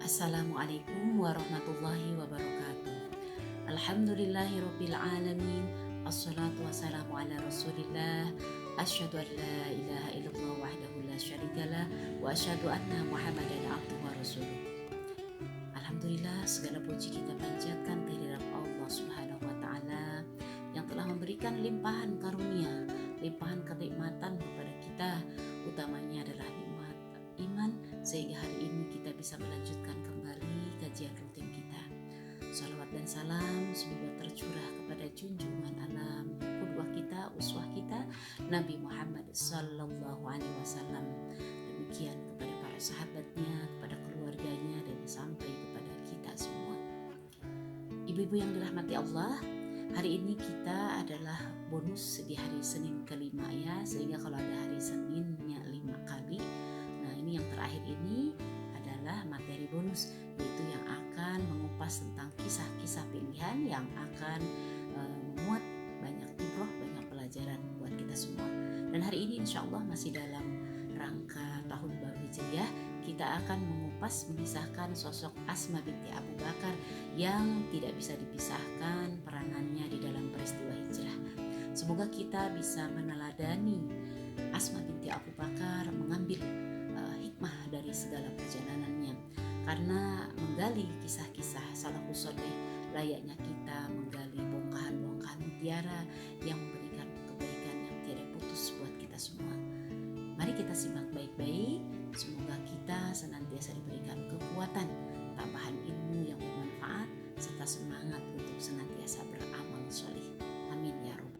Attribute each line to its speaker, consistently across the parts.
Speaker 1: Assalamualaikum warahmatullahi wabarakatuh. Alhamdulillahirabbil alamin. Assalatu wassalamu ala Rasulillah. Asyhadu an la ilaha illallah wahdahu la syarikalah wa asyhadu anna Muhammadan abduhu wa rasuluh. Alhamdulillah, segala puji kita panjatkan kehadirat Allah Subhanahu wa taala yang telah memberikan limpahan karunia, limpahan kenikmatan kepada kita, utamanya adalah nikmat iman, sehingga hari ini kita bisa melanjutkan kembali kajian rutin kita. Salawat dan salam semoga tercurah kepada junjungan alam, qudwah kita, uswah kita, Nabi Muhammad sallallahu alaihi wasallam. Demikian kepada para sahabatnya, kepada keluarganya, dan sampai kepada kita semua. Ibu-ibu yang dirahmati Allah, hari ini kita adalah bonus di hari Senin kelima ya, sehingga kalau ada hari Seninnya 5 kali. Nah, ini yang terakhir ini adalah materi bonus, yaitu yang akan mengupas tentang kisah-kisah pilihan yang akan memuat banyak ibroh, banyak pelajaran buat kita semua. Dan hari ini insya Allah masih dalam rangka tahun baru Hijriah, kita akan mengupas, memisahkan sosok Asma binti Abu Bakar yang tidak bisa dipisahkan peranannya di dalam peristiwa hijrah. Semoga kita bisa meneladani Asma binti Abu Bakar, mengambil hikmah dari segala perjalanannya, karena menggali kisah-kisah salafus saleh layaknya kita menggali bongkahan-bongkahan mutiara yang memberikan kebaikan yang tiada putus buat kita semua. Mari kita simak baik-baik, semoga kita senantiasa diberikan kekuatan, tambahan ilmu yang bermanfaat, serta semangat untuk senantiasa beramal soleh. Amin ya Rabb.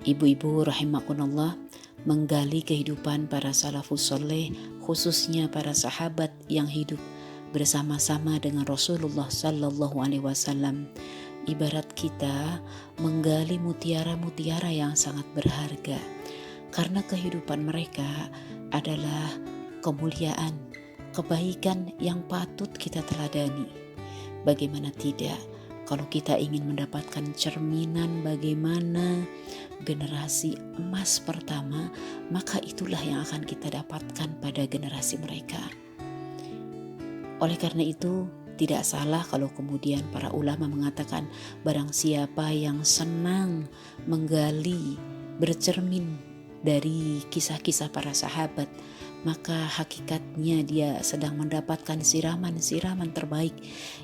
Speaker 1: Ibu-ibu rahimakumullah, menggali kehidupan para salafus soleh, khususnya para sahabat yang hidup bersama-sama dengan Rasulullah Sallallahu Alaihi Wasallam, ibarat kita menggali mutiara-mutiara yang sangat berharga, karena kehidupan mereka adalah kemuliaan, kebaikan yang patut kita teladani. Bagaimana tidak, kalau kita ingin mendapatkan cerminan bagaimana generasi emas pertama, maka itulah yang akan kita dapatkan pada generasi mereka. Oleh karena itu, tidak salah kalau kemudian para ulama mengatakan barang siapa yang senang menggali, bercermin dari kisah-kisah para sahabat, maka hakikatnya dia sedang mendapatkan siraman-siraman terbaik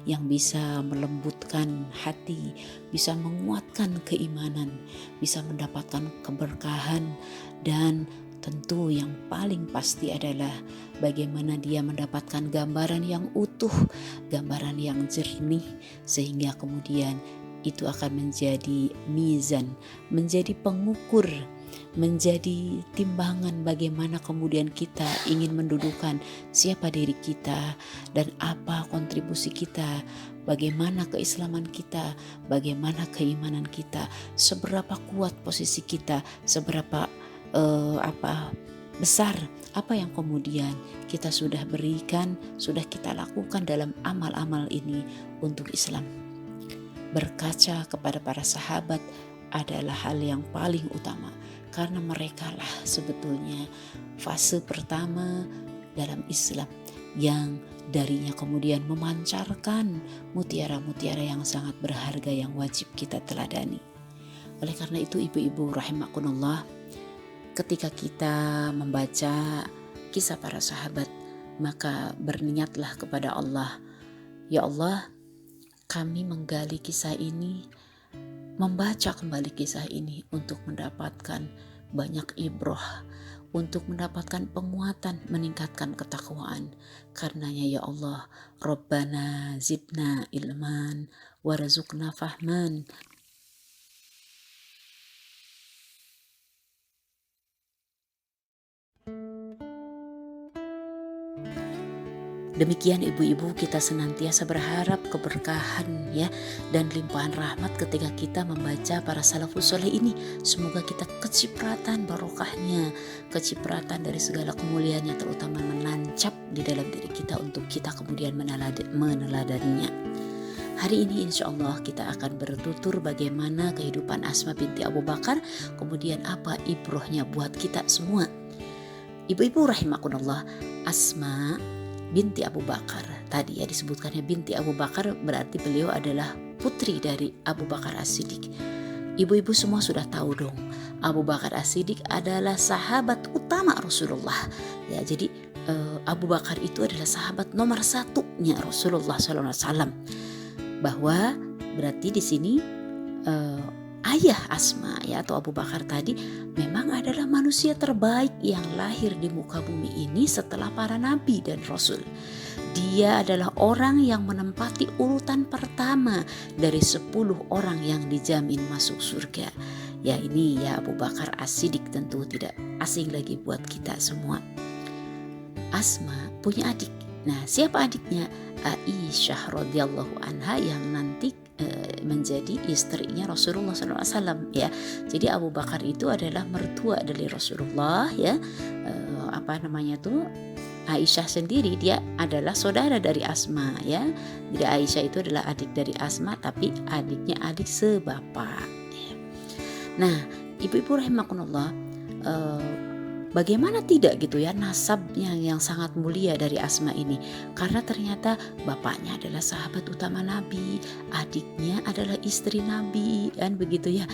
Speaker 1: yang bisa melembutkan hati, bisa menguatkan keimanan, bisa mendapatkan keberkahan, dan tentu yang paling pasti adalah bagaimana dia mendapatkan gambaran yang utuh, gambaran yang jernih, sehingga kemudian itu akan menjadi mizan, menjadi pengukur, menjadi timbangan bagaimana kemudian kita ingin mendudukan siapa diri kita dan apa kontribusi kita, bagaimana keislaman kita, bagaimana keimanan kita, seberapa kuat posisi kita, seberapa besar apa yang kemudian kita sudah berikan, sudah kita lakukan dalam amal-amal ini untuk Islam. Berkaca kepada para sahabat adalah hal yang paling utama, karena mereka lah sebetulnya fase pertama dalam Islam yang darinya kemudian memancarkan mutiara-mutiara yang sangat berharga yang wajib kita teladani. Oleh karena itu, ibu-ibu rahimakumullah, ketika kita membaca kisah para sahabat, maka berniatlah kepada Allah, ya Allah, kami menggali kisah ini, membaca kembali kisah ini untuk mendapatkan banyak ibroh, untuk mendapatkan penguatan, meningkatkan ketakwaan. Karenanya ya Allah, Rabbana zidna ilman warzuqna fahman. Demikian ibu-ibu, kita senantiasa berharap keberkahan ya dan limpahan rahmat ketika kita membaca para salafus soleh ini. Semoga kita kecipratan barokahnya, kecipratan dari segala kemuliaannya, terutama menancap di dalam diri kita untuk kita kemudian meneladaninya. Hari ini insya Allah kita akan bertutur bagaimana kehidupan Asma binti Abu Bakar, kemudian apa ibrohnya buat kita semua. Ibu-ibu rahimakumullah, Asma binti Abu Bakar. Tadi ya disebutkannya binti Abu Bakar, berarti beliau adalah putri dari Abu Bakar As-Siddiq. Ibu-ibu semua sudah tahu dong, Abu Bakar As-Siddiq adalah sahabat utama Rasulullah. Ya, jadi Abu Bakar itu adalah sahabat nomor satunya Rasulullah SAW. Bahwa berarti di sini ayah Asma ya atau Abu Bakar tadi memang adalah manusia terbaik yang lahir di muka bumi ini setelah para nabi dan rasul. Dia adalah orang yang menempati urutan pertama dari 10 orang yang dijamin masuk surga. Ya, ini ya Abu Bakar As-Siddiq, tentu tidak asing lagi buat kita semua. Asma punya adik. Nah, siapa adiknya? Aisyah radhiyallahu anha yang nanti menjadi istrinya Rasulullah SAW ya. Jadi Abu Bakar itu adalah mertua dari Rasulullah ya. Aisyah sendiri dia adalah saudara dari Asma ya. Jadi Aisyah itu adalah adik dari Asma, tapi adiknya adik sebapak ya. Nah, ibu-ibu rahimakumullah, bagaimana tidak gitu ya nasabnya yang sangat mulia dari Asma ini, karena ternyata bapaknya adalah sahabat utama Nabi, adiknya adalah istri Nabi, kan begitu ya.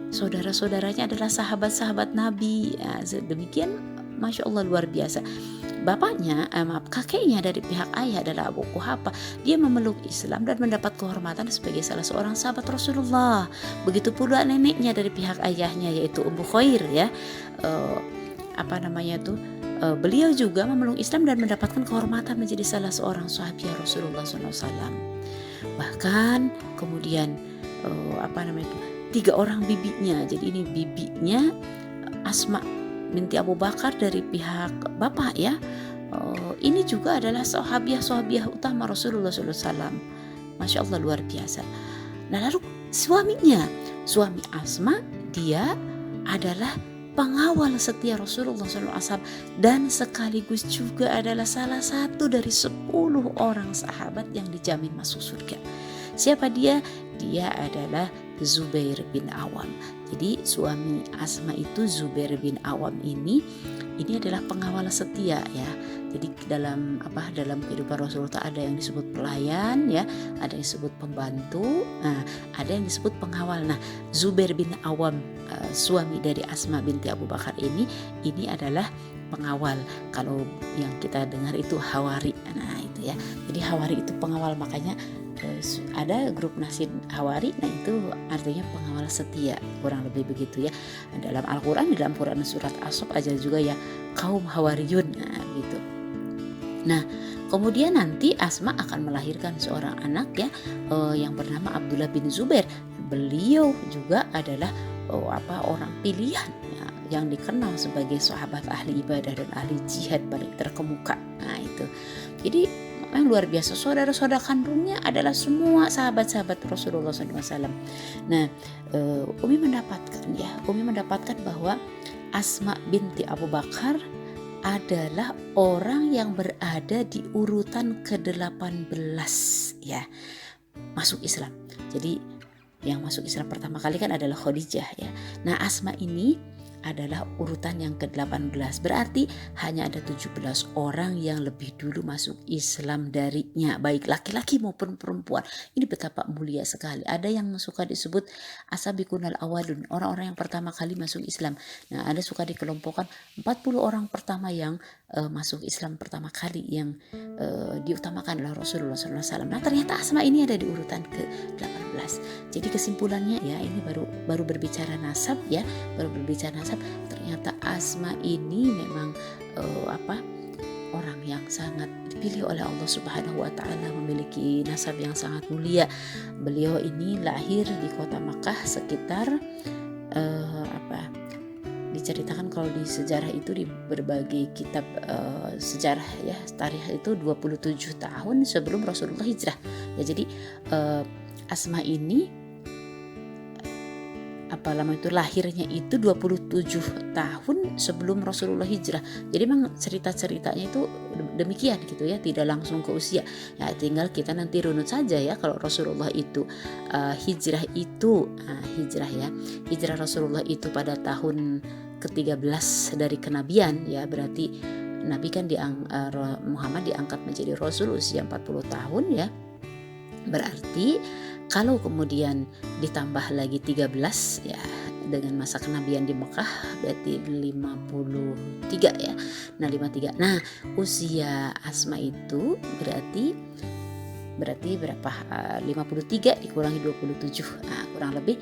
Speaker 1: Saudara-saudaranya adalah sahabat-sahabat Nabi ya, demikian, Masya Allah, luar biasa. Kakeknya dari pihak ayah adalah Abu Quhafa. Dia memeluk Islam dan mendapat kehormatan sebagai salah seorang sahabat Rasulullah. Begitu pula neneknya dari pihak ayahnya, yaitu Ummu Khair ya. Beliau juga memeluk Islam dan mendapatkan kehormatan menjadi salah seorang sahabat Rasulullah SAW. Bahkan kemudian 3 orang bibinya. Jadi ini bibinya Asma binti Abu Bakar dari pihak bapak ya. Ini juga adalah sahabiah utama Rasulullah SAW. Masya Allah, luar biasa. Nah, lalu suami Asma, dia adalah pengawal setia Rasulullah SAW dan sekaligus juga adalah salah satu dari 10 orang sahabat yang dijamin masuk surga. Siapa dia? Dia adalah Zubair bin Awam. Jadi suami Asma itu Zubair bin Awam ini adalah pengawal setia ya. Jadi dalam kehidupan Rasulullah ada yang disebut pelayan ya, ada yang disebut pembantu, ada yang disebut pengawal. Nah, Zubair bin Awam, suami dari Asma binti Abu Bakar ini adalah pengawal. Kalau yang kita dengar itu hawari. Nah, itu ya. Jadi hawari itu pengawal, makanya ada grup Nasid Hawari. Nah, itu artinya pengawal setia, kurang lebih begitu ya. Dalam Al-Quran, di dalam Quran surat As-Saff aja juga ya, kaum Hawariyun gitu. Nah, kemudian nanti Asma akan melahirkan seorang anak ya, yang bernama Abdullah bin Zubair. Beliau juga adalah orang pilihan ya, yang dikenal sebagai sahabat ahli ibadah dan ahli jihad paling terkemuka. Nah, itu. Jadi yang luar biasa, saudara-saudara kandungnya adalah semua sahabat-sahabat Rasulullah SAW. Nah, Umi mendapatkan bahwa Asma binti Abu Bakar adalah orang yang berada di urutan ke-18 ya, masuk Islam. Jadi yang masuk Islam pertama kali kan adalah Khadijah ya. Nah, Asma ini adalah urutan yang ke-18. Berarti hanya ada 17 orang yang lebih dulu masuk Islam darinya, baik laki-laki maupun perempuan. Ini betapa mulia sekali. Ada yang suka disebut asabiqunal awalun, orang-orang yang pertama kali masuk Islam. Nah, ada suka dikelompokkan 40 orang pertama yang masuk Islam pertama kali, yang diutamakan adalah Rasulullah SAW. Nah, ternyata Asma ini ada di urutan ke-18. Jadi kesimpulannya ya, ini baru berbicara nasab ya, ternyata Asma ini memang orang yang sangat dipilih oleh Allah Subhanahu wa taala, memiliki nasab yang sangat mulia. Beliau ini lahir di kota Makkah sekitar diceritakan kalau di sejarah itu, di berbagai kitab sejarah ya, tarikh itu 27 tahun sebelum Rasulullah hijrah. Ya, jadi Asma ini lahirnya itu 27 tahun sebelum Rasulullah hijrah. Jadi memang cerita-ceritanya itu demikian gitu ya, tidak langsung ke usia. Ya, tinggal kita nanti runut saja ya, kalau Rasulullah itu hijrah Rasulullah itu pada tahun ke-13 dari kenabian ya, berarti Nabi kan Muhammad diangkat menjadi Rasul usia 40 tahun ya. Berarti kalau kemudian ditambah lagi 13 ya, dengan masa kenabian di Mekah berarti 53 ya. Nah 53. Nah usia Asma itu berarti berapa? 53 dikurangi 27. Nah kurang lebih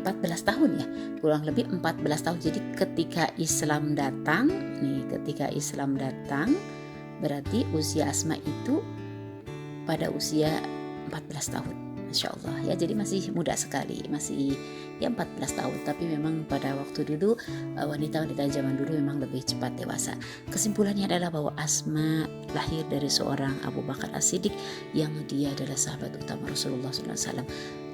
Speaker 1: 14 tahun ya, kurang lebih 14 tahun. Jadi ketika Islam datang berarti usia Asma itu pada usia 14 tahun, Masya Allah ya. Jadi masih muda sekali, masih ya 14 tahun. Tapi memang pada waktu dulu wanita-wanita zaman dulu memang lebih cepat dewasa. Kesimpulannya adalah bahwa Asma lahir dari seorang Abu Bakar As-Siddiq yang dia adalah sahabat utama Rasulullah SAW.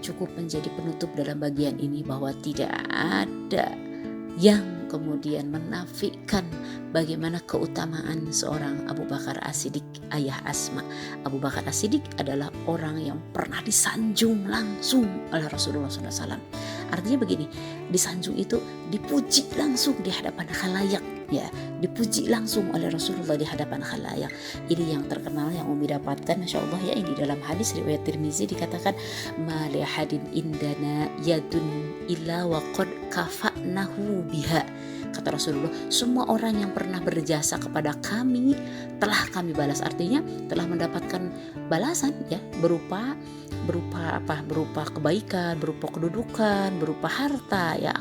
Speaker 1: Cukup menjadi penutup dalam bagian ini bahwa tidak ada yang kemudian menafikan bagaimana keutamaan seorang Abu Bakar As-Siddiq, ayah Asma. Abu Bakar As-Siddiq adalah orang yang pernah disanjung langsung oleh Rasulullah SAW. Artinya begini, disanjung itu dipuji langsung di hadapan khalayak ya, dipuji langsung oleh Rasulullah di hadapan khalayak. Ini yang terkenal yang Umi dapatkan, Masya Allah ya. Ini dalam hadis riwayat Tirmizi dikatakan, ma li ahadin indana yadun illa wa qad kafa'nahu biha. Kata Rasulullah, semua orang yang pernah berjasa kepada kami telah kami balas. Artinya telah mendapatkan balasan ya, berupa apa? Berupa kebaikan, berupa kedudukan, berupa harta ya,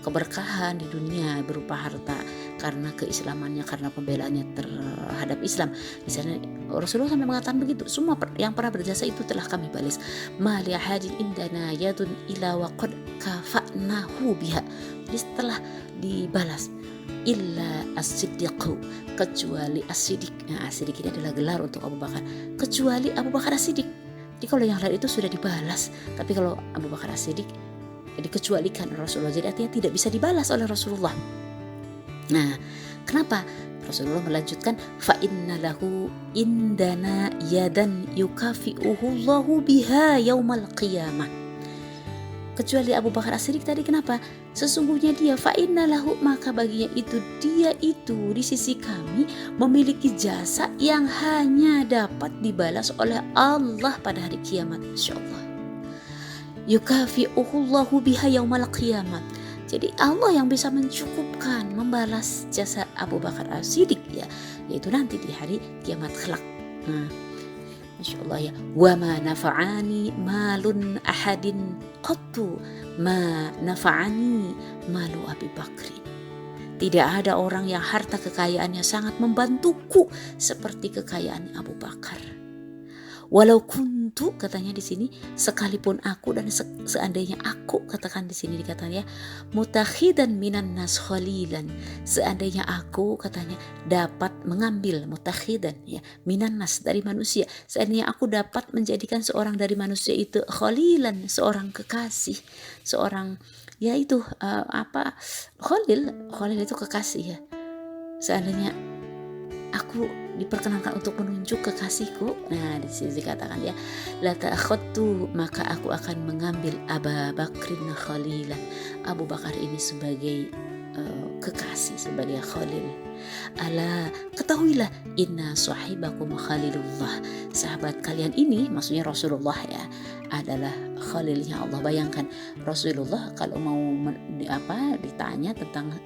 Speaker 1: keberkahan di dunia berupa harta karena keislamannya, karena pembelaannya terhadap Islam. Di sana Rasulullah sampai mengatakan begitu, semua yang pernah berjasa itu telah kami balas. Ma li ahadin indana yadun ila wa qad kafa'nahu biha. Jadi setelah dibalas, illa as-siddiqu, kecuali as-siddiq. Nah, as-siddiq ini adalah gelar untuk Abu Bakar, kecuali Abu Bakar as-Siddiq. Jadi kalau yang lain itu sudah dibalas, tapi kalau Abu Bakar as-Siddiq dikecualikan Rasulullah, jadi artinya tidak bisa dibalas oleh Rasulullah. Nah, kenapa? Rasulullah melanjutkan, fa inna lahu indana yadan yukafi'uhu Allahu biha yaumal qiyamah. Kecuali Abu Bakar As-Siddiq tadi, kenapa? Sesungguhnya dia, fa inna lahu, maka baginya itu, dia itu di sisi kami memiliki jasa yang hanya dapat dibalas oleh Allah pada hari kiamat. Insyaallah. Yukafi'uhu Allahu biha yaumal qiyamah. Jadi Allah yang bisa mencukupkan, membalas jasa Abu Bakar As-Siddiq ya, yaitu nanti di hari kiamat kelak. Nah, Masya Allah ya. Wa ma nafa'ani malun ahadin qattu ma nafa'ani malu Abi Bakri. Tidak ada orang yang harta kekayaannya sangat membantuku seperti kekayaan Abu Bakar. Walau kuntu, katanya di sini, sekalipun aku, dan seandainya aku, katakan di sini dikatanya mutakhidan minan nas khalilan, seandainya aku, katanya, dapat mengambil mutakhidan ya minan nas, dari manusia, seandainya aku dapat menjadikan seorang dari manusia itu khalilan, seorang kekasih, seorang yaitu khalil itu kekasih ya, seandainya aku diperkenankan untuk menunjuk kekasihku. Nah, di sini dikatakan ya, la ta'akhadtu, maka aku akan mengambil Abu Bakrin khalilan, Abu Bakar ini sebagai kekasih, sebagai khalil. Ala, ketahuilah, inna sahibakum khalilullah, sahabat kalian ini, maksudnya Rasulullah ya, adalah khalilnya Allah. Bayangkan Rasulullah kalau mau ditanya tentang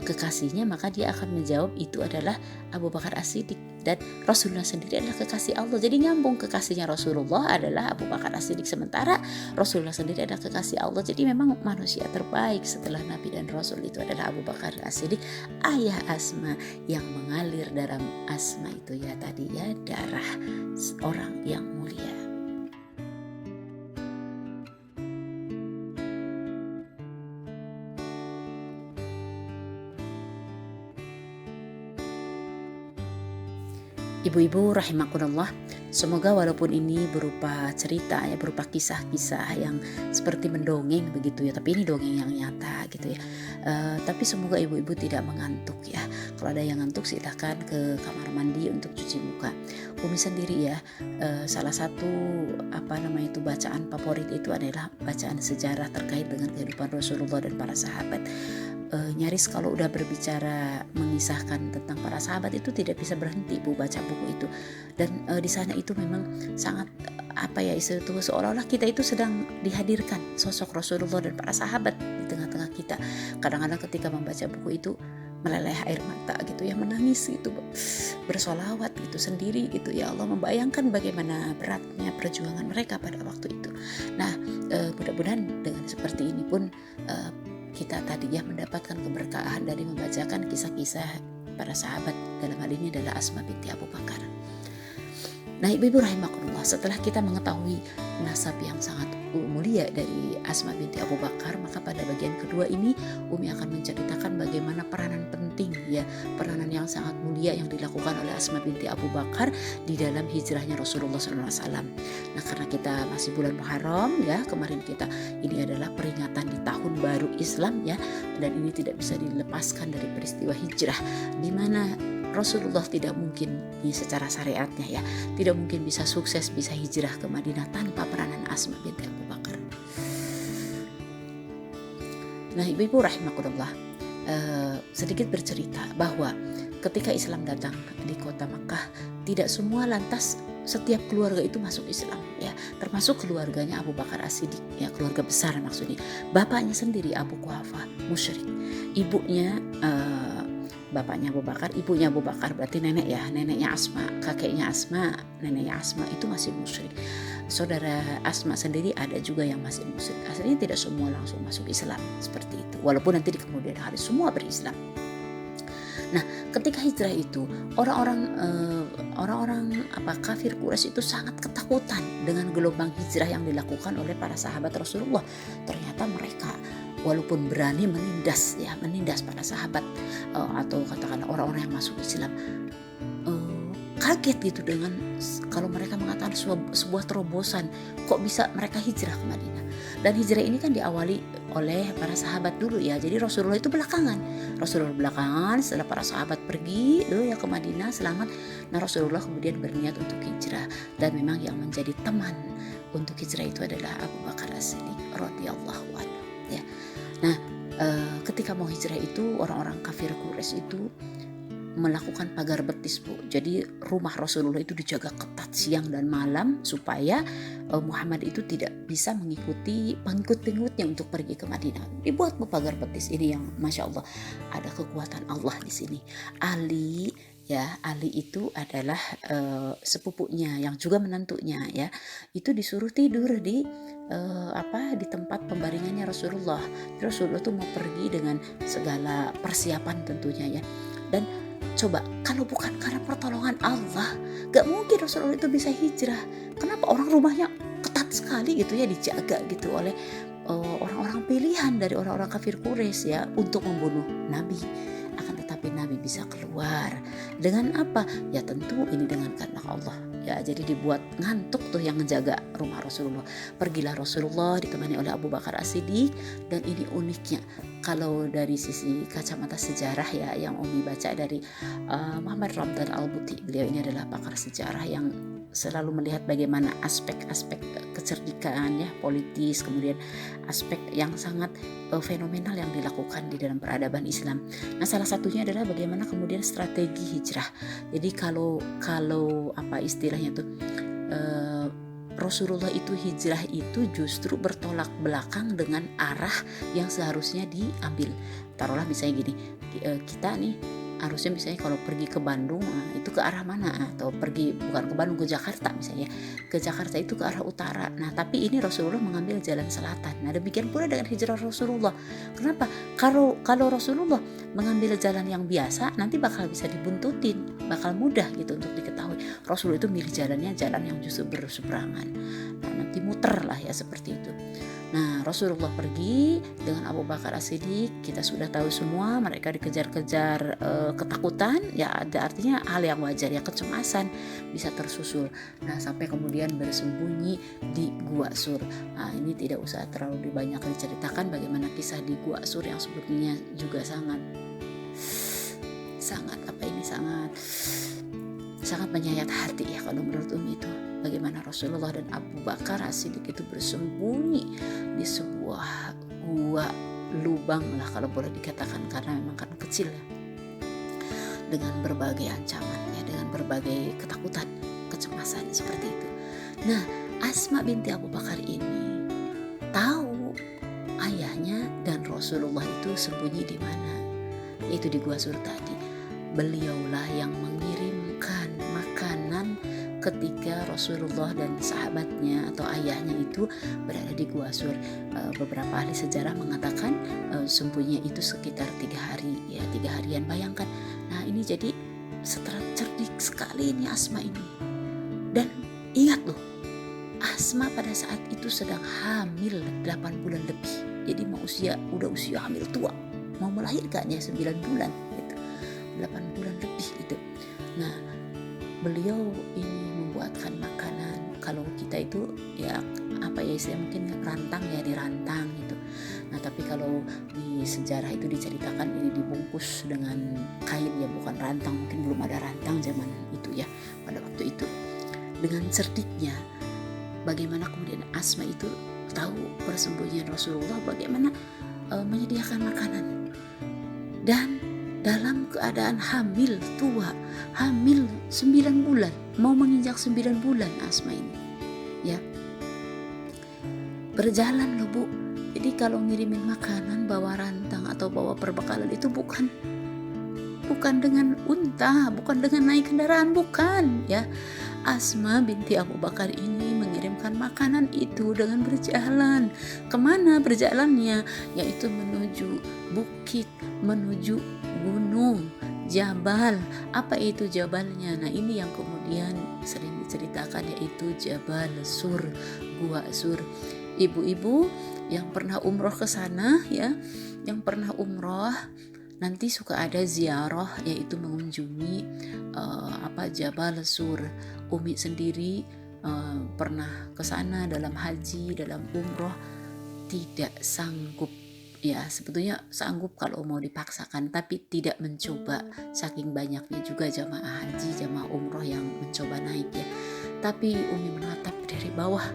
Speaker 1: kekasihnya, maka dia akan menjawab itu adalah Abu Bakar As-Siddiq, dan Rasulullah sendiri adalah kekasih Allah. Jadi nyambung, kekasihnya Rasulullah adalah Abu Bakar As-Siddiq, sementara Rasulullah sendiri adalah kekasih Allah. Jadi memang manusia terbaik setelah Nabi dan Rasul itu adalah Abu Bakar As-Siddiq, ayah Asma, yang mengalir dalam Asma itu ya tadi ya, darah orang yang mulia. Ibu-ibu rahimakumullah, semoga walaupun ini berupa cerita ya, berupa kisah-kisah yang seperti mendongeng begitu ya, tapi ini dongeng yang nyata gitu ya. Tapi semoga ibu-ibu tidak mengantuk ya. Kalau ada yang ngantuk silahkan ke kamar mandi untuk cuci muka. Umi sendiri ya, salah satu bacaan favorit itu adalah bacaan sejarah terkait dengan kehidupan Rasulullah dan para sahabat. Nyaris kalau udah berbicara mengisahkan tentang para sahabat itu tidak bisa berhenti Bu baca buku itu. Dan di sana itu memang sangat itu seolah-olah kita itu sedang dihadirkan sosok Rasulullah dan para sahabat di tengah-tengah kita. Kadang-kadang ketika membaca buku itu meleleh air mata gitu ya, menangis gitu, bersolawat gitu sendiri gitu ya Allah, membayangkan bagaimana beratnya perjuangan mereka pada waktu itu. Nah, mudah-mudahan dengan seperti ini pun kita tadi ya mendapatkan keberkahan dari membacakan kisah-kisah para sahabat, dalam hal ini adalah Asma binti Abu Bakar. Nah, ibu-ibu rahimakumullah, setelah kita mengetahui nasab yang sangat mulia dari Asma binti Abu Bakar, maka pada bagian kedua ini Umi akan menceritakan bagaimana peranan penting ya, peranan yang sangat mulia yang dilakukan oleh Asma binti Abu Bakar di dalam hijrahnya Rasulullah SAW. Nah, karena kita masih bulan Muharram ya, kemarin kita ini adalah peringatan di tahun baru Islam ya, dan ini tidak bisa dilepaskan dari peristiwa hijrah di mana Rasulullah tidak mungkin secara syariatnya ya, tidak mungkin bisa sukses, bisa hijrah ke Madinah tanpa peranan Asma binti Abu Bakar. Nah, ibu-ibu rahimakumullah, sedikit bercerita bahwa ketika Islam datang di kota Makkah, tidak semua lantas setiap keluarga itu masuk Islam ya, termasuk keluarganya Abu Bakar As-Siddiq ya, keluarga besar maksudnya. Bapaknya sendiri Abu Quhafah musyrik, ibunya bapaknya Abu Bakar, ibunya Abu Bakar berarti neneknya Asma, kakeknya Asma, neneknya Asma itu masih musyrik. Saudara Asma sendiri ada juga yang masih musyrik. Aslinya tidak semua langsung masuk Islam seperti itu, walaupun nanti di kemudian hari semua berislam. Nah, ketika hijrah itu orang-orang kafir Quraisy itu sangat ketakutan dengan gelombang hijrah yang dilakukan oleh para sahabat Rasulullah. Ternyata mereka walaupun berani menindas para sahabat atau katakanlah orang-orang yang masuk Islam, kaget gitu dengan kalau mereka mengatakan sebuah terobosan, kok bisa mereka hijrah ke Madinah. Dan hijrah ini kan diawali oleh para sahabat dulu ya, jadi Rasulullah itu belakangan setelah para sahabat pergi ya ke Madinah selamat. Nah, Rasulullah kemudian berniat untuk hijrah, dan memang yang menjadi teman untuk hijrah itu adalah Abu Bakar As-Siddiq radhiyallahu anhu ya. Nah, ketika mau hijrah itu orang-orang kafir Quraisy itu melakukan pagar betis Bu. Jadi rumah Rasulullah itu dijaga ketat siang dan malam supaya Muhammad itu tidak bisa mengikuti pengikut-pengikutnya untuk pergi ke Madinah. Dibuat pagar betis ini yang Masya Allah ada kekuatan Allah di sini. Ali itu adalah sepupunya yang juga menantunya ya. Itu disuruh tidur di tempat pembaringannya Rasulullah. Rasulullah tuh mau pergi dengan segala persiapan tentunya ya. Dan coba kalau bukan karena pertolongan Allah, gak mungkin Rasulullah itu bisa hijrah. Kenapa? Orang rumahnya ketat sekali gitu ya, dijaga gitu oleh orang-orang pilihan dari orang-orang kafir Quraisy ya untuk membunuh Nabi. Akan tetapi Nabi bisa keluar dengan apa? Ya tentu ini dengan kehendak Allah. Ya, jadi dibuat ngantuk tuh yang menjaga rumah Rasulullah. Pergilah Rasulullah ditemani oleh Abu Bakar As-Siddiq, dan ini uniknya kalau dari sisi kacamata sejarah ya yang Umi baca dari Muhammad Ramdan Al-Buti. Beliau ini adalah pakar sejarah yang selalu melihat bagaimana aspek-aspek kecerdikan ya, politis, kemudian aspek yang sangat fenomenal yang dilakukan di dalam peradaban Islam. Nah, salah satunya adalah bagaimana kemudian strategi hijrah. Jadi kalau istilahnya tuh Rasulullah itu hijrah itu justru bertolak belakang dengan arah yang seharusnya diambil. Taruhlah misalnya gini, kita nih harusnya misalnya kalau pergi ke Bandung itu ke arah mana, atau pergi bukan ke Bandung, ke Jakarta misalnya, ke Jakarta itu ke arah utara. Nah, tapi ini Rasulullah mengambil jalan selatan. Nah, demikian pula dengan hijrah Rasulullah. Kenapa? Kalau Rasulullah mengambil jalan yang biasa, nanti bakal bisa dibuntutin, bakal mudah gitu untuk diketahui. Rasulullah itu milih jalan yang justru berseberangan. Nah, nanti muter lah ya seperti itu. Nah, Rasulullah pergi dengan Abu Bakar As-Siddiq. Kita sudah tahu semua mereka dikejar-kejar ketakutan, ya ada artinya hal yang wajar ya, kecemasan bisa tersusul. Nah, sampai kemudian bersembunyi di Gua Sur. Nah, ini tidak usah terlalu banyak diceritakan bagaimana kisah di Gua Sur yang sebetulnya sangat menyayat hati ya kalau menurut Umi itu. Bagaimana Rasulullah dan Abu Bakar As-Siddiq itu bersembunyi di sebuah gua lubang lah kalau boleh dikatakan, karena memang kan kecil ya, dengan berbagai ancaman ya, dengan berbagai ketakutan, kecemasan seperti itu. Nah, Asma binti Abu Bakar ini tahu ayahnya dan Rasulullah itu sembunyi di mana, yaitu di Gua Sur tadi. Beliaulah yang mengirimkan makanan ketika Rasulullah dan sahabatnya atau ayahnya itu berada di Gua Sur. Beberapa ahli sejarah mengatakan sembunyinya itu sekitar 3 hari ya, 3 harian. Bayangkan. Nah, ini jadi setelah cerdik sekali ini Asma ini. Dan ingat loh, Asma pada saat itu sedang hamil 8 bulan lebih. Jadi udah usia hamil tua, mau melahirkan ya 9 bulan gitu. 8 bulan lebih itu. Nah, beliau ini membuatkan makanan. Kalau kita itu ya apa ya istilahnya, mungkin rantang ya, dirantang gitu. Nah, tapi kalau di sejarah itu diceritakan ini dibungkus dengan kain ya, bukan rantang. Mungkin belum ada rantang zaman itu ya, pada waktu itu. Dengan cerdiknya, bagaimana kemudian Asma itu tahu persembunyian Rasulullah, bagaimana menyediakan makanan. Dan dalam keadaan hamil tua, hamil 9 bulan, mau menginjak 9 bulan Asma ini ya, berjalan loh Bu. Jadi kalau ngirimin makanan bawa rantang atau bawa perbekalan itu bukan dengan unta, bukan dengan naik kendaraan, bukan ya. Asma binti Abu Bakar ini mengirimkan makanan itu dengan berjalan. Kemana berjalannya? Yaitu menuju bukit, menuju gunung, jabal. Apa itu jabalnya? Nah, ini yang kemudian sering diceritakan, yaitu Jabal Sur, Gua Sur. Ibu-ibu yang pernah umroh ke sana ya, yang pernah umroh nanti suka ada ziarah, yaitu mengunjungi Jabal Sur. Umi sendiri pernah ke sana dalam haji, dalam umroh, tidak sanggup ya, sebetulnya sanggup kalau mau dipaksakan, tapi tidak mencoba, saking banyaknya juga jamaah haji, jamaah umroh yang mencoba naik ya. Tapi Umi menatap dari bawah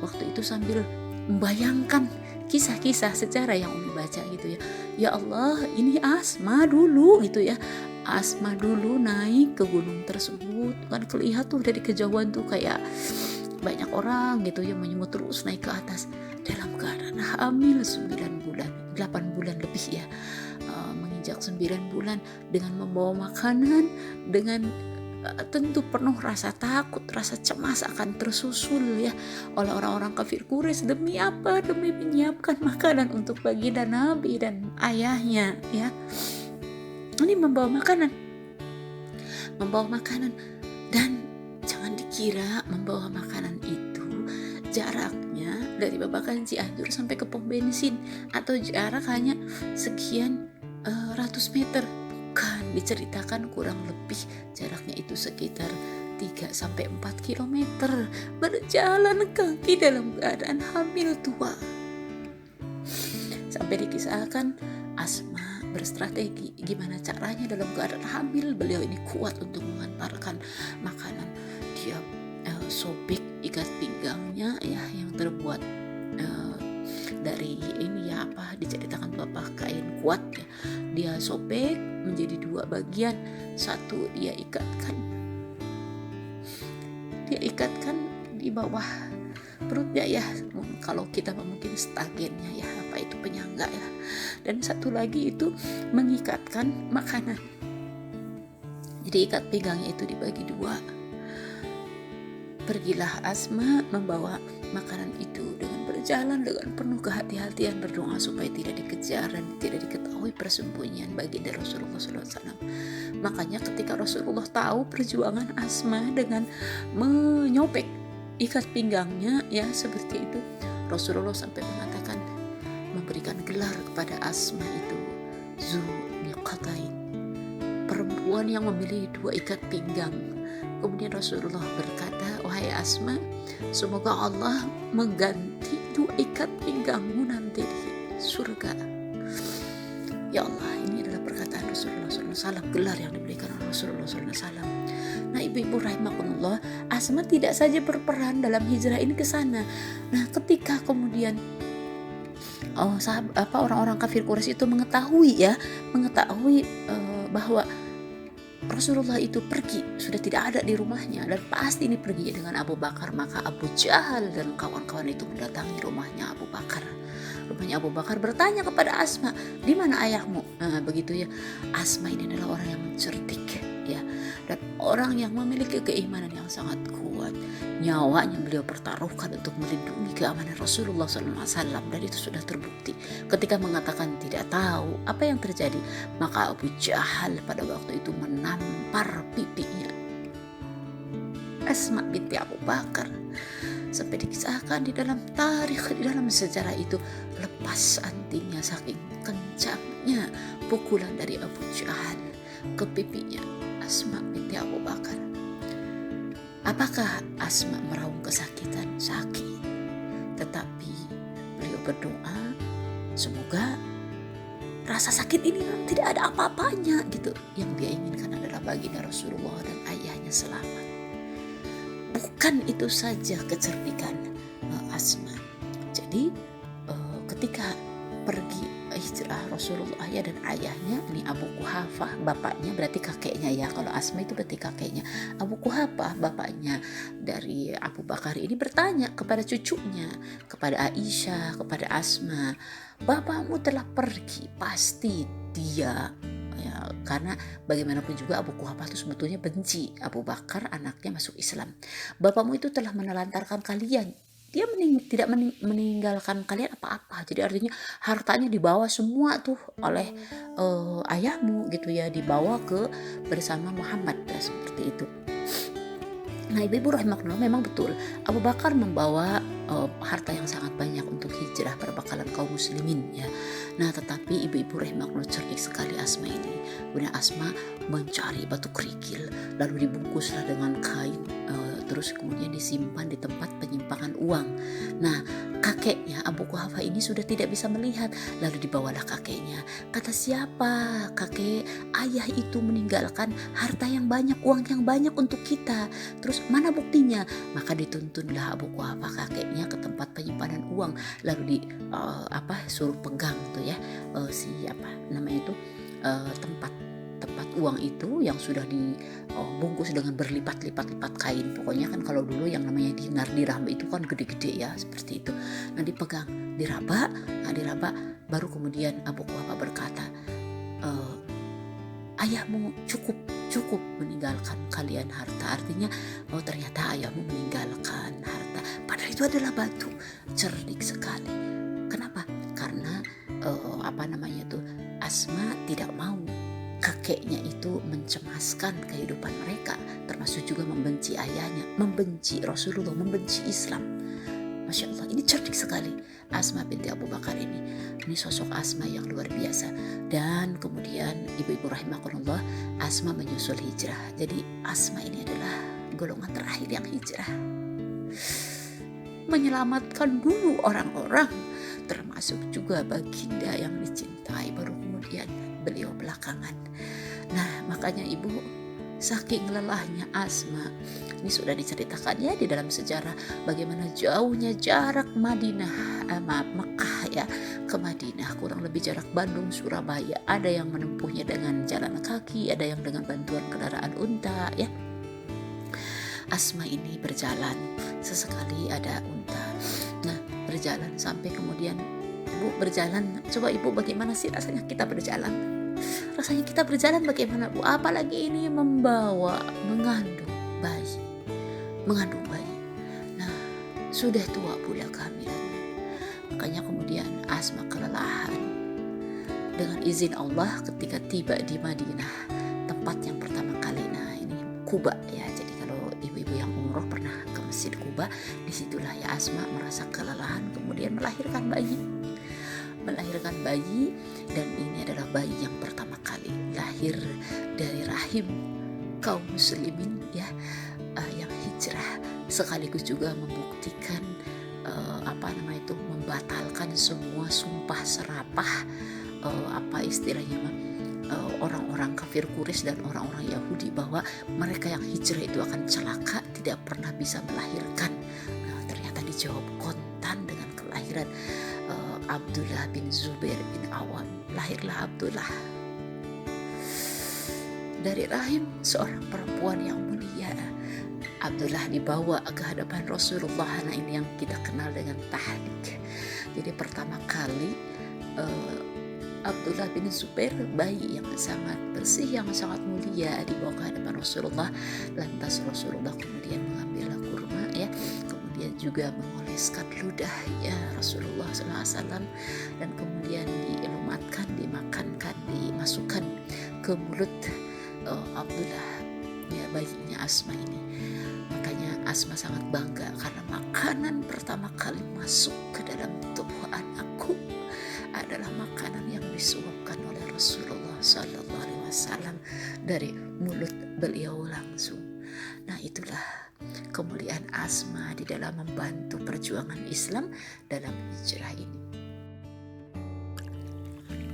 Speaker 1: waktu itu sambil membayangkan kisah-kisah sejarah yang Umi baca gitu ya. Ya Allah, ini Asma dulu gitu ya. Asma dulu naik ke gunung tersebut, kan kelihatan tuh dari kejauhan tuh kayak banyak orang gitu yang menyemut terus naik ke atas dalam keadaan hamil 9 bulan, 8 bulan lebih ya, menginjak 9 bulan, dengan membawa makanan, dengan tentu penuh rasa takut, rasa cemas akan tersusul ya oleh orang-orang kafir Quraisy. Demi apa? Demi menyiapkan makanan untuk baginda Nabi dan ayahnya ya. Ini membawa makanan, dan jangan dikira membawa makanan itu jaraknya dari Babakan Cianjur sampai ke pom bensin atau jarak hanya sekian ratus meter. Bukan, diceritakan kurang lebih jaraknya itu sekitar 3-4 kilometer berjalan kaki dalam keadaan hamil tua. Sampai dikisahkan Asma berstrategi gimana caranya dalam keadaan hamil beliau ini kuat untuk mengantarkan makanan. Dia sobek ikat pinggangnya ya, yang terbuat dari ini ya, diceritakan tuh kain kuat ya. Dia sobek menjadi 2 bagian. Satu dia ikatkan di bawah perutnya ya, kalau kita mungkin stagennya ya, itu penyangga ya. Dan satu lagi itu mengikatkan makanan. Jadi ikat pinggangnya itu dibagi 2. Pergilah Asma membawa makanan itu dengan berjalan dengan penuh kehati-hatian, berdoa supaya tidak dikejar dan tidak diketahui persembunyian baginda Rasulullah SAW. Makanya ketika Rasulullah tahu perjuangan Asma dengan menyopek ikat pinggangnya ya seperti itu, Rasulullah sampai mengatakan, memberikan gelar kepada Asma itu Zulmiqatain, perempuan yang memiliki 2 ikat pinggang. Kemudian Rasulullah berkata, wahai Asma, semoga Allah mengganti 2 ikat pinggangmu nanti di surga. Ya Allah, ini adalah perkataan perkataan Rasulullah SAW, gelar yang diberikan oleh Rasulullah SAW. Nah, ibu-ibu rahimakumullah, Asma tidak saja berperan dalam hijrah ini ke sana. Nah, ketika kemudian orang-orang kafir Quraisy itu mengetahui bahwa Rasulullah itu pergi, sudah tidak ada di rumahnya, dan pasti ini pergi dengan Abu Bakar, maka Abu Jahal dan kawan-kawan itu mendatangi rumahnya Abu Bakar. Rumahnya Abu Bakar, bertanya kepada Asma, di mana ayahmu? Nah, begitu ya. Asma ini adalah orang yang cerdik ya, dan orang yang memiliki keimanan yang sangat kuat. Nyawanya beliau pertaruhkan untuk melindungi keamanan Rasulullah SAW, dan itu sudah terbukti. Ketika mengatakan tidak tahu apa yang terjadi, maka Abu Jahal pada waktu itu menampar pipinya Asma binti Abu Bakar, sampai dikisahkan di dalam tarikh, di dalam sejarah itu, lepas antingnya saking kencangnya pukulan dari Abu Jahal ke pipinya Asma binti Abu Bakar. Apakah Asma meraung kesakitan? Sakit. Tetapi beliau berdoa, semoga rasa sakit ini tidak ada apa-apanya gitu. Yang dia inginkan adalah baginda Rasulullah dan ayahnya selamat. Bukan itu saja kecerdikan Asma. Jadi ketika pergi hijrah Rasulullah dan ayahnya, ini Abu Quhafah bapaknya, berarti kakeknya ya. Kalau Asma itu berarti kakeknya. Abu Quhafah bapaknya dari Abu Bakar ini bertanya kepada cucunya, kepada Aisyah, kepada Asma, bapakmu telah pergi, pasti dia ya, karena bagaimanapun juga Abu Quhafah itu sebetulnya benci Abu Bakar anaknya masuk Islam. Bapakmu itu telah menelantarkan kalian, dia tidak meninggalkan kalian apa-apa. Jadi artinya hartanya dibawa semua tuh oleh ayahmu gitu ya, dibawa ke bersama Muhammad ya, seperti itu. Nah, ibu-ibu rahimakumullah, memang betul Abu Bakar membawa harta yang sangat banyak untuk hijrah perbekalan kaum muslimin ya. Nah, tetapi ibu-ibu rahimakumullah, cerdik sekali Asma ini. Bunda Asma mencari batu kerikil, lalu dibungkuslah dengan kain, terus kemudian disimpan di tempat penyimpangan uang. Nah, kakeknya Abu Quhafah ini sudah tidak bisa melihat, lalu dibawalah kakeknya. Kata siapa? Kakek, ayah itu meninggalkan harta yang banyak, uang yang banyak untuk kita. Terus mana buktinya? Maka dituntunlah Abu Quhafah kakeknya ke tempat penyimpanan uang, lalu suruh pegang tuh ya, tempat uang itu yang sudah dibungkus dengan berlipat-lipat kain. Pokoknya kan kalau dulu yang namanya dinar dirham itu kan gede-gede ya, seperti itu. Nah, dipegang, diraba, baru kemudian Abu Quhafah berkata, ayahmu cukup meninggalkan kalian harta. Artinya ternyata ayahmu meninggalkan harta, padahal itu adalah batu. Cerdik sekali. Kenapa? Karena Asma tidak mau kakeknya itu mencemaskan kehidupan mereka, termasuk juga membenci ayahnya, membenci Rasulullah, membenci Islam. Masya Allah, ini cerdik sekali Asma binti Abu Bakar ini. Ini sosok Asma yang luar biasa. Dan kemudian ibu-ibu rahimakumullah, Asma menyusul hijrah. Jadi Asma ini adalah golongan terakhir yang hijrah, menyelamatkan dulu orang-orang, termasuk juga baginda yang dicintai, baru kemudian beliau belakangan. Nah, makanya ibu, saking lelahnya Asma, ini sudah diceritakan ya di dalam sejarah bagaimana jauhnya jarak Mekah ya ke Madinah, kurang lebih jarak Bandung Surabaya. Ada yang menempuhnya dengan jalan kaki, ada yang dengan bantuan kendaraan unta ya. Asma ini berjalan, sesekali ada unta. Nah, berjalan sampai kemudian ibu berjalan. Coba ibu, bagaimana sih rasanya kita berjalan? Rasanya kita berjalan bagaimana, Bu? Apalagi ini mengandung bayi. Nah, sudah tua pula kehamilannya. Makanya kemudian Asma kelelahan. Dengan izin Allah, ketika tiba di Madinah, tempat yang pertama kali, nah ini Quba ya. Jadi kalau ibu-ibu yang umroh pernah ke Masjid Quba, disitulah ya Asma merasa kelelahan, kemudian melahirkan bayi, dan ini adalah bayi yang pertama kali lahir dari rahim kaum muslimin ya, yang hijrah, sekaligus juga membuktikan membatalkan semua sumpah serapah, orang-orang kafir Quraisy dan orang-orang Yahudi bahwa mereka yang hijrah itu akan celaka, tidak pernah bisa melahirkan. Nah, ternyata dijawab kontan dengan kelahiran Abdullah bin Zubair bin Awam. Lahirlah Abdullah dari rahim seorang perempuan yang mulia. Abdullah dibawa ke hadapan Rasulullah. Nah, ini yang kita kenal dengan tahnik. Jadi pertama kali Abdullah bin Zubair, bayi yang sangat bersih, yang sangat mulia, dibawa ke hadapan Rasulullah. Lantas Rasulullah kemudian mengambil kurma, ya, kemudian juga mengoleskan ludahnya Rasulullah SAW, dan kemudian dilumatkan, dimakankan, dimasukkan ke mulut Abdullah, ya, bayinya Asma ini. Makanya Asma sangat bangga karena makanan pertama kali masuk ke dalam tubuh anakku adalah makanan yang disuapkan oleh Rasulullah SAW dari mulut beliau langsung. Nah, itulah kemuliaan Asma di dalam membantu perjuangan Islam dalam hijrah ini.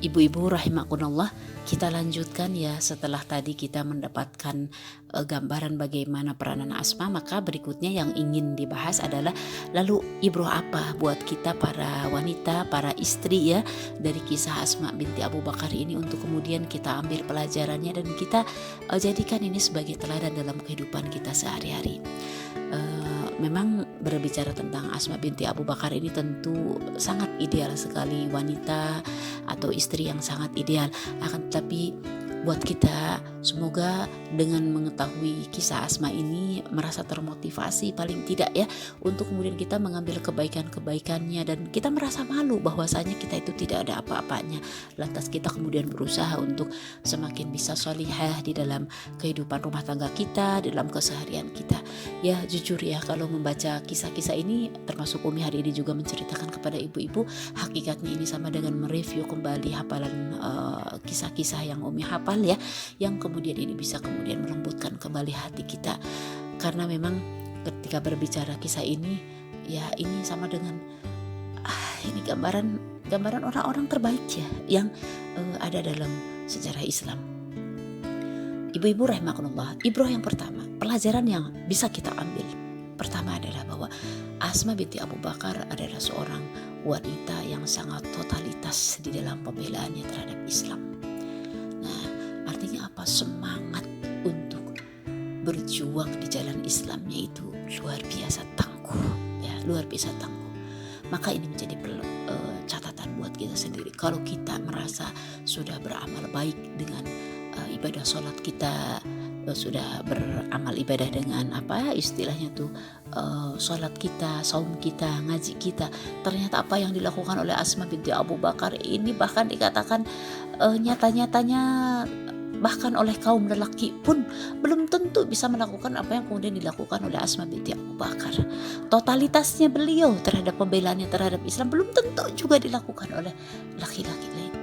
Speaker 1: Ibu-ibu rahimakumullah, kita lanjutkan ya. Setelah tadi kita mendapatkan gambaran bagaimana peranan Asma, maka berikutnya yang ingin dibahas adalah lalu ibroh apa buat kita para wanita, para istri, ya, dari kisah Asma binti Abu Bakar ini, untuk kemudian kita ambil pelajarannya dan kita jadikan ini sebagai teladan dalam kehidupan kita sehari-hari. Memang berbicara tentang Asma binti Abu Bakar ini tentu sangat ideal sekali, wanita atau istri yang sangat ideal. Akan tetapi buat kita, semoga dengan mengetahui kisah Asma ini merasa termotivasi paling tidak, ya, untuk kemudian kita mengambil kebaikan-kebaikannya, dan kita merasa malu bahwasanya kita itu tidak ada apa-apanya. Lantas kita kemudian berusaha untuk semakin bisa sholihah di dalam kehidupan rumah tangga kita, dalam keseharian kita. Ya, jujur ya, kalau membaca kisah-kisah ini, termasuk Umi hari ini juga menceritakan kepada ibu-ibu, hakikatnya ini sama dengan mereview kembali hafalan kisah-kisah yang Umi hafal, ya, yang kemudian ini bisa kemudian melembutkan kembali hati kita. Karena memang ketika berbicara kisah ini, ya, ini sama dengan ini gambaran orang-orang terbaik, ya, yang ada dalam sejarah Islam. Ibu-ibu rahimakumullah, ibroh yang pertama, pelajaran yang bisa kita ambil pertama adalah bahwa Asma binti Abu Bakar adalah seorang wanita yang sangat totalitas di dalam pembelaannya terhadap Islam. Artinya apa? Semangat untuk berjuang di jalan Islamnya itu luar biasa tangguh, ya, luar biasa tangguh. Maka ini menjadi catatan buat kita sendiri. Kalau kita merasa sudah beramal baik dengan ibadah sholat kita, sudah beramal ibadah dengan apa istilahnya tuh, sholat kita, saum kita, ngaji kita, ternyata apa yang dilakukan oleh Asma binti Abu Bakar ini bahkan dikatakan nyata-nyatanya bahkan oleh kaum lelaki pun belum tentu bisa melakukan apa yang kemudian dilakukan oleh Asma binti Abu Bakar. Totalitasnya beliau terhadap pembelaannya terhadap Islam belum tentu juga dilakukan oleh laki-laki lain.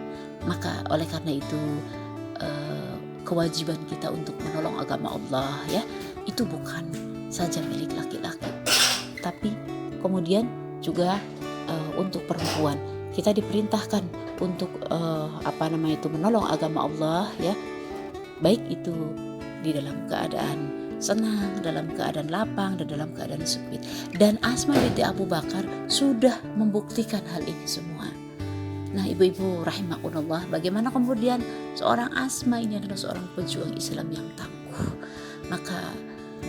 Speaker 1: Maka oleh karena itu kewajiban kita untuk menolong agama Allah, ya, itu bukan saja milik laki-laki, tapi kemudian juga untuk perempuan. Kita diperintahkan untuk menolong agama Allah, ya, baik itu di dalam keadaan senang, dalam keadaan lapang, dan dalam keadaan sempit. Dan Asma binti Abu Bakar sudah membuktikan hal ini semua. Nah, ibu-ibu rahimakumullah, bagaimana kemudian seorang Asma ini adalah seorang pejuang Islam yang tangguh. Maka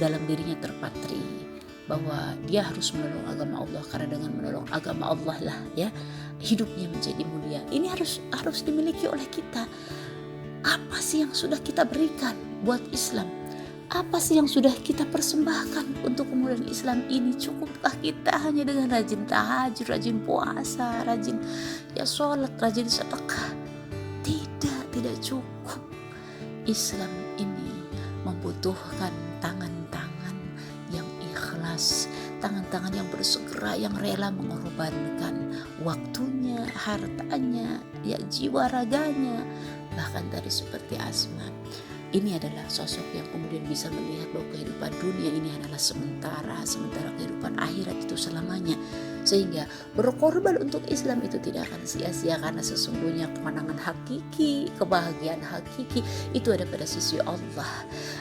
Speaker 1: dalam dirinya terpatri bahwa dia harus menolong agama Allah, karena dengan menolong agama Allah lah, ya, hidupnya menjadi mulia. Ini harus dimiliki oleh kita. Apa sih yang sudah kita berikan buat Islam? Apa sih yang sudah kita persembahkan untuk kemudian Islam ini? Cukupkah kita hanya dengan rajin tahajud, rajin puasa, rajin sholat, rajin sedekah? Tidak cukup. Islam ini membutuhkan tangan-tangan yang ikhlas, tangan-tangan yang bersegera, yang rela mengorbankan waktunya, hartanya, ya, jiwa raganya. Bahkan tadi seperti Asma, ini adalah sosok yang kemudian bisa melihat bahwa kehidupan dunia ini adalah sementara kehidupan akhirat itu selamanya. Sehingga berkorban untuk Islam itu tidak akan sia-sia, karena sesungguhnya kemenangan hakiki, kebahagiaan hakiki itu ada pada sisi Allah,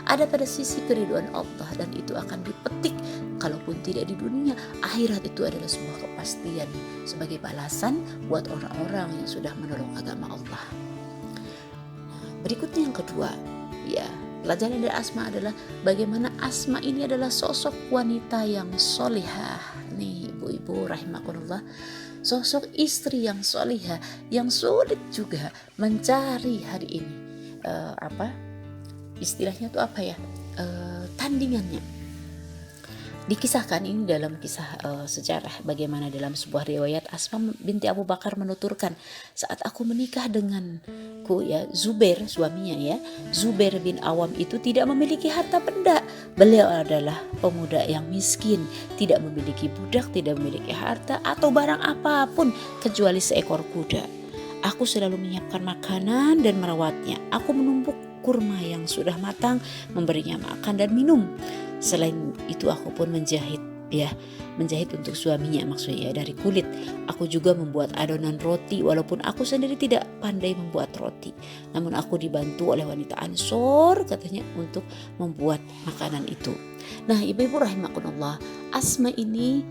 Speaker 1: ada pada sisi keriduan Allah, dan itu akan dipetik kalaupun tidak di dunia. Akhirat itu adalah sebuah kepastian sebagai balasan buat orang-orang yang sudah menolong agama Allah. Nah, berikutnya yang kedua, ya, pelajaran dari Asma adalah bagaimana Asma ini adalah sosok wanita yang solihah. Nih ibu-ibu rahimakumullah, sosok istri yang solihah yang sulit juga mencari hari ini istilahnya tuh apa ya, tandingannya. Dikisahkan ini dalam kisah sejarah bagaimana dalam sebuah riwayat Asma binti Abu Bakar menuturkan, saat aku menikah denganku, ya, Zubair suaminya, ya, Zubair bin Awam itu tidak memiliki harta benda. Beliau adalah pemuda yang miskin, tidak memiliki budak, tidak memiliki harta atau barang apapun kecuali seekor kuda. Aku selalu menyiapkan makanan dan merawatnya. Aku menumbuk kurma yang sudah matang, memberinya makan dan minum. Selain itu aku pun menjahit untuk suaminya, maksudnya dari kulit. Aku juga membuat adonan roti, walaupun aku sendiri tidak pandai membuat roti. Namun aku dibantu oleh wanita Ansor, katanya, untuk membuat makanan itu. Nah, ibu-ibu rahimakumullah, Asma ini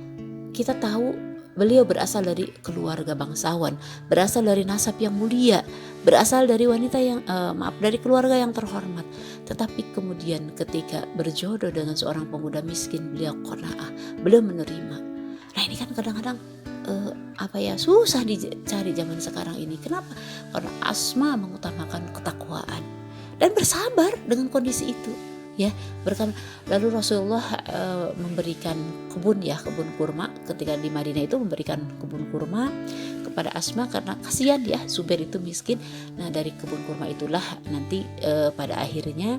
Speaker 1: kita tahu beliau berasal dari keluarga bangsawan, berasal dari nasab yang mulia, berasal dari wanita yang dari keluarga yang terhormat. Tetapi kemudian ketika berjodoh dengan seorang pemuda miskin, beliau qanaah, beliau menerima. Nah, ini kan kadang-kadang susah dicari zaman sekarang ini. Kenapa? Karena Asma mengutamakan ketakwaan dan bersabar dengan kondisi itu. Ya, lalu Rasulullah memberikan kebun kurma ketika di Madinah itu, memberikan kebun kurma kepada Asma karena kasihan ya, Zubair itu miskin. Nah, dari kebun kurma itulah nanti pada akhirnya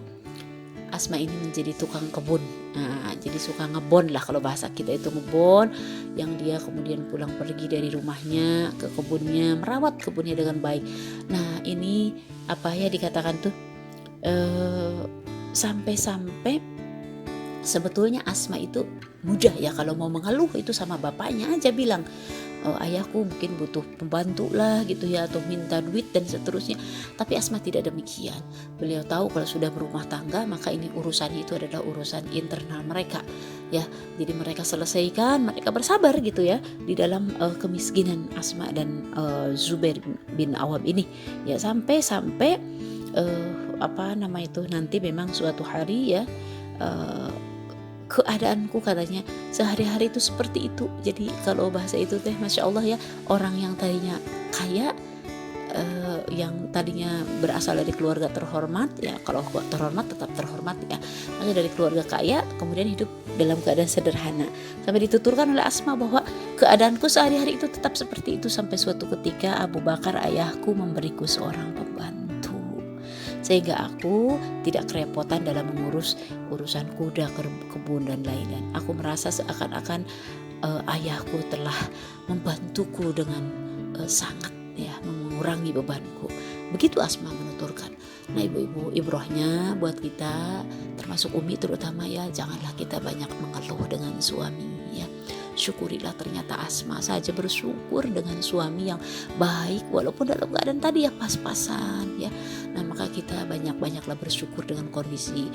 Speaker 1: Asma ini menjadi tukang kebun. Nah, jadi suka ngebon lah, kalau bahasa kita itu ngebon, yang dia kemudian pulang pergi dari rumahnya ke kebunnya, merawat kebunnya dengan baik. Nah, ini dikatakan tuh sampai sebetulnya Asma itu mudah ya, kalau mau mengeluh itu sama bapaknya aja, bilang ayahku mungkin butuh pembantu lah gitu ya, atau minta duit dan seterusnya. Tapi Asma tidak demikian. Beliau tahu kalau sudah berumah tangga maka ini urusannya itu adalah urusan internal mereka, ya. Jadi mereka selesaikan, mereka bersabar gitu ya di dalam kemiskinan Asma dan Zubair bin Awam ini, ya, sampai nanti memang suatu hari ya, keadaanku katanya sehari-hari itu seperti itu. Jadi kalau bahasa itu teh Masya Allah ya, orang yang tadinya kaya, yang tadinya berasal dari keluarga terhormat, ya, kalau terhormat tetap terhormat ya, makanya dari keluarga kaya kemudian hidup dalam keadaan sederhana, sampai dituturkan oleh Asma bahwa keadaanku sehari-hari itu tetap seperti itu sampai suatu ketika Abu Bakar ayahku memberiku seorang pembantu, sehingga aku tidak kerepotan dalam mengurus urusan kuda, kebun dan lain-lain. Aku merasa seakan-akan ayahku telah membantuku dengan sangat, ya, mengurangi bebanku. Begitu Asma menuturkan. Nah, ibu-ibu, ibrohnya buat kita, termasuk Umi terutama ya, janganlah kita banyak mengeluh dengan suami, ya. Syukurilah, ternyata Asma saja bersyukur dengan suami yang baik walaupun dalam keadaan tadi ya pas-pasan, ya. Nah, maka kita banyak-banyaklah bersyukur dengan kondisi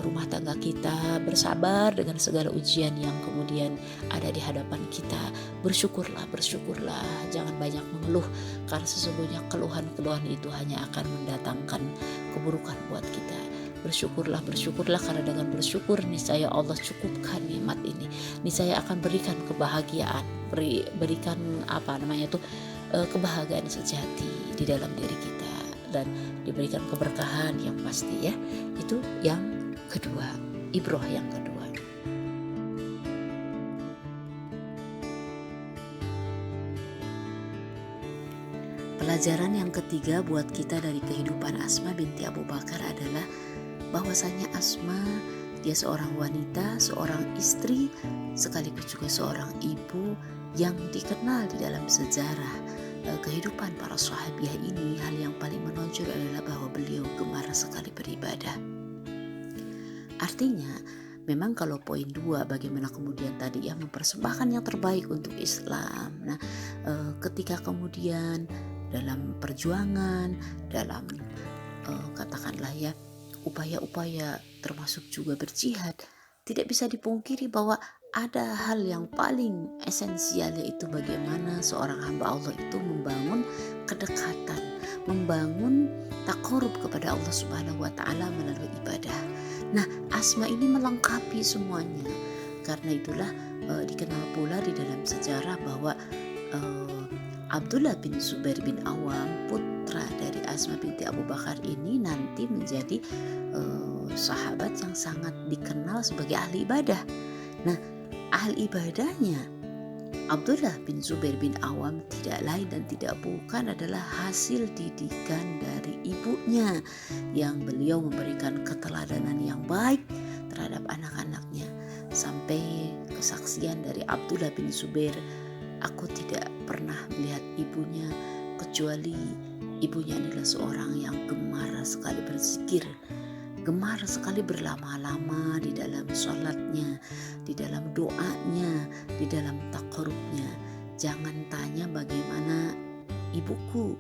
Speaker 1: rumah tangga kita, bersabar dengan segala ujian yang kemudian ada di hadapan kita. Bersyukurlah, jangan banyak mengeluh, karena sesungguhnya keluhan-keluhan itu hanya akan mendatangkan keburukan buat kita. Bersyukurlah, karena dengan bersyukur niscaya Allah cukupkan nikmat ini, niscaya akan berikan kebahagiaan, berikan kebahagiaan sejati di dalam diri kita, dan diberikan keberkahan yang pasti, ya. Itu yang kedua, ibroh yang kedua. Pelajaran yang ketiga buat kita dari kehidupan Asma binti Abu Bakar adalah bahwasanya Asma, dia seorang wanita, seorang istri, sekaligus juga seorang ibu yang dikenal di dalam sejarah kehidupan para sahabiah ini, hal yang paling menonjol adalah bahwa beliau gemar sekali beribadah. Artinya memang kalau poin 2 bagaimana kemudian tadi ya mempersembahkan yang terbaik untuk Islam. Nah, ketika kemudian dalam perjuangan, dalam katakanlah ya upaya-upaya termasuk juga berjihad, tidak bisa dipungkiri bahwa ada hal yang paling esensial, yaitu bagaimana seorang hamba Allah itu membangun kedekatan, membangun taqarrub kepada Allah Subhanahu wa taala melalui ibadah. Nah, Asma ini melengkapi semuanya. Karena itulah dikenal pula di dalam sejarah bahwa Abdullah bin Zubair bin Awam, putra dari Asma binti Abu Bakar ini nanti menjadi sahabat yang sangat dikenal sebagai ahli ibadah. Nah, ahli ibadahnya Abdullah bin Zubair bin Awam tidak lain dan tidak bukan adalah hasil didikan dari ibunya, yang beliau memberikan keteladanan yang baik terhadap anak-anaknya. Sampai kesaksian dari Abdullah bin Zubair, aku tidak pernah melihat ibunya kecuali ibunya adalah seorang yang gemar sekali berzikir, gemar sekali berlama-lama di dalam sholatnya, di dalam doanya, di dalam taqarrubnya. Jangan tanya bagaimana ibuku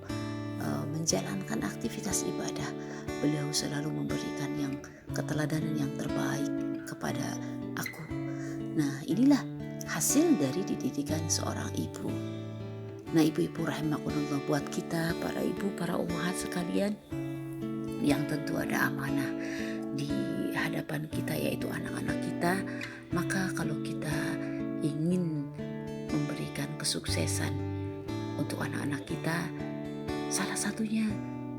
Speaker 1: menjalankan aktivitas ibadah. Beliau selalu memberikan yang keteladanan yang terbaik kepada aku. Nah, inilah hasil dari didikan seorang ibu. Nah, ibu-ibu rahimakumullah, buat kita para ibu, para ummahat sekalian, yang tentu ada amanah di hadapan kita, yaitu anak-anak kita. Maka kalau kita ingin memberikan kesuksesan untuk anak-anak kita, salah satunya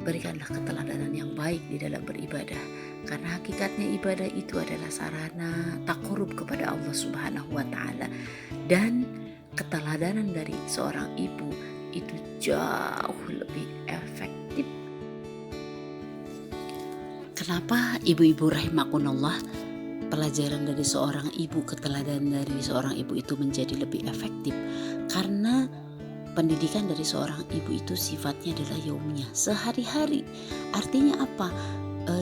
Speaker 1: berikanlah keteladanan yang baik di dalam beribadah. Karena hakikatnya ibadah itu adalah sarana taqarrub kepada Allah Subhanahu wa taala. Dan keteladanan dari seorang ibu itu jauh lebih efektif. Kenapa ibu-ibu rahimakumullah, pelajaran dari seorang ibu, keteladanan dari seorang ibu itu menjadi lebih efektif? Karena pendidikan dari seorang ibu itu sifatnya adalah yaumiyah, sehari-hari. Artinya apa?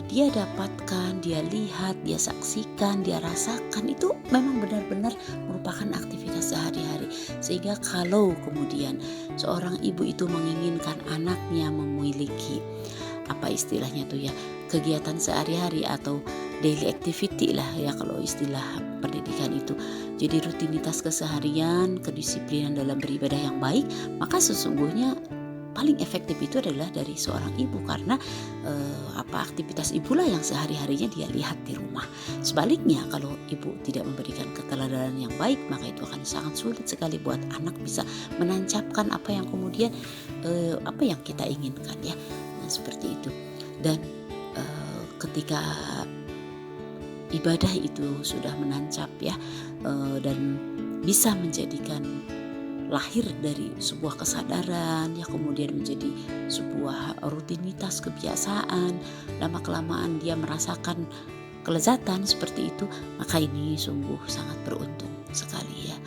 Speaker 1: Dia dapatkan, dia lihat, dia saksikan, dia rasakan, itu memang benar-benar merupakan aktivitas sehari-hari. Sehingga kalau kemudian seorang ibu itu menginginkan anaknya memiliki apa istilahnya tuh ya, kegiatan sehari-hari atau daily activity lah ya kalau istilah pendidikan itu. Jadi rutinitas keseharian, kedisiplinan dalam beribadah yang baik, maka sesungguhnya paling efektif itu adalah dari seorang ibu, karena aktivitas ibulah yang sehari-harinya dia lihat di rumah. Sebaliknya kalau ibu tidak memberikan keteladanan yang baik, maka itu akan sangat sulit sekali buat anak bisa menancapkan apa yang kemudian apa yang kita inginkan ya. Nah, seperti itu. Dan ketika ibadah itu sudah menancap ya, dan bisa menjadikan lahir dari sebuah kesadaran ya, kemudian menjadi sebuah rutinitas, kebiasaan, lama-kelamaan dia merasakan kelezatan seperti itu, maka ini sungguh sangat beruntung sekali ya.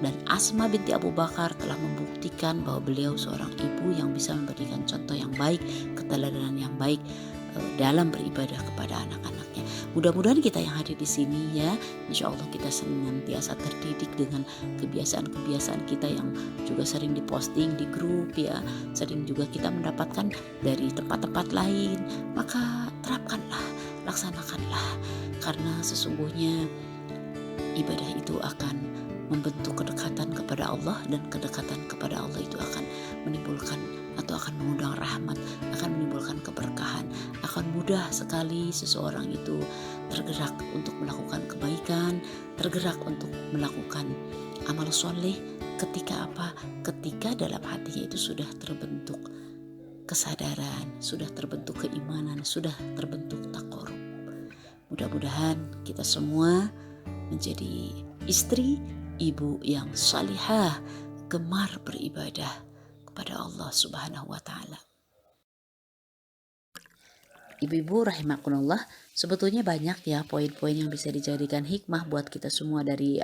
Speaker 1: Dan Asma binti Abu Bakar telah membuktikan bahwa beliau seorang ibu yang bisa memberikan contoh yang baik, keteladanan yang baik dalam beribadah kepada anak-anaknya. Mudah-mudahan kita yang hadir di sini ya, insya Allah kita senantiasa terdidik dengan kebiasaan-kebiasaan kita yang juga sering diposting di grup ya, sering juga kita mendapatkan dari tempat-tempat lain. Maka terapkanlah, laksanakanlah, karena sesungguhnya ibadah itu akan membentuk kedekatan kepada Allah, dan kedekatan kepada Allah itu akan menimbulkan atau akan mengundang rahmat, akan menimbulkan keberkahan. Akan mudah sekali seseorang itu tergerak untuk melakukan kebaikan, tergerak untuk melakukan amal soleh ketika apa? Ketika dalam hatinya itu sudah terbentuk kesadaran, sudah terbentuk keimanan, sudah terbentuk taqarrub. Mudah-mudahan kita semua menjadi istri, ibu yang salihah, gemar beribadah kepada Allah Subhanahu wa taala. Ibu-ibu rahimakumullah, sebetulnya banyak ya poin-poin yang bisa dijadikan hikmah buat kita semua dari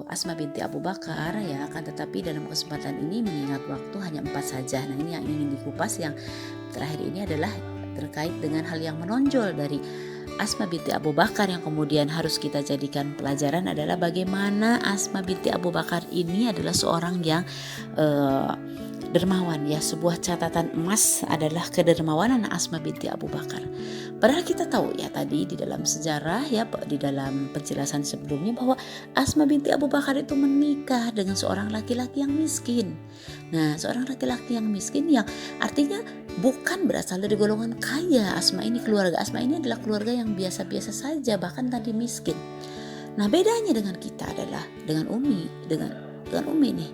Speaker 1: Asma binti Abu Bakar ya. Akan tetapi dalam kesempatan ini mengingat waktu hanya 4 saja. Nah, ini yang ingin dikupas. Yang terakhir ini adalah terkait dengan hal yang menonjol dari Asma binti Abu Bakar yang kemudian harus kita jadikan pelajaran adalah bagaimana Asma binti Abu Bakar ini adalah seorang yang dermawan ya. Sebuah catatan emas adalah kedermawanan Asma binti Abu Bakar. Padahal kita tahu ya tadi di dalam sejarah ya, di dalam penjelasan sebelumnya bahwa Asma binti Abu Bakar itu menikah dengan seorang laki-laki yang miskin. Nah, seorang laki-laki yang miskin yang artinya bukan berasal dari golongan kaya. Keluarga Asma ini adalah keluarga yang biasa-biasa saja, bahkan tadi miskin. Nah, bedanya dengan kita adalah dengan Umi nih,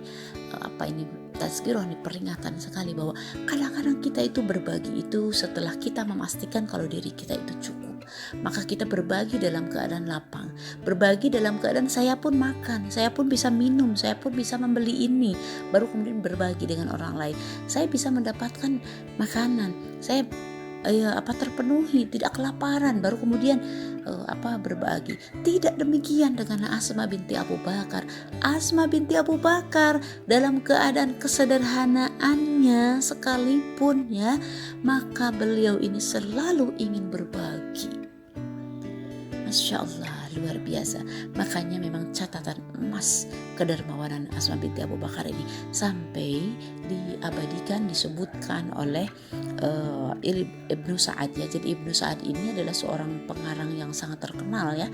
Speaker 1: tazkirah nih, peringatan sekali bahwa kadang-kadang kita itu berbagi itu setelah kita memastikan kalau diri kita itu cukup. Maka kita berbagi dalam keadaan lapang, berbagi dalam keadaan saya pun makan, saya pun bisa minum, saya pun bisa membeli ini, baru kemudian berbagi dengan orang lain. Saya bisa mendapatkan makanan, saya terpenuhi, tidak kelaparan, baru kemudian berbagi. Tidak demikian dengan Asma binti Abu Bakar. Asma binti Abu Bakar dalam keadaan kesederhanaannya sekalipun ya, maka beliau ini selalu ingin berbagi. Masya Allah, luar biasa. Makanya memang catatan emas kedermawanan Asma binti Abu Bakar ini sampai diabadikan, disebutkan oleh Ibnu Sa'ad ya. Jadi Ibnu Sa'ad ini adalah seorang pengarang yang sangat terkenal ya.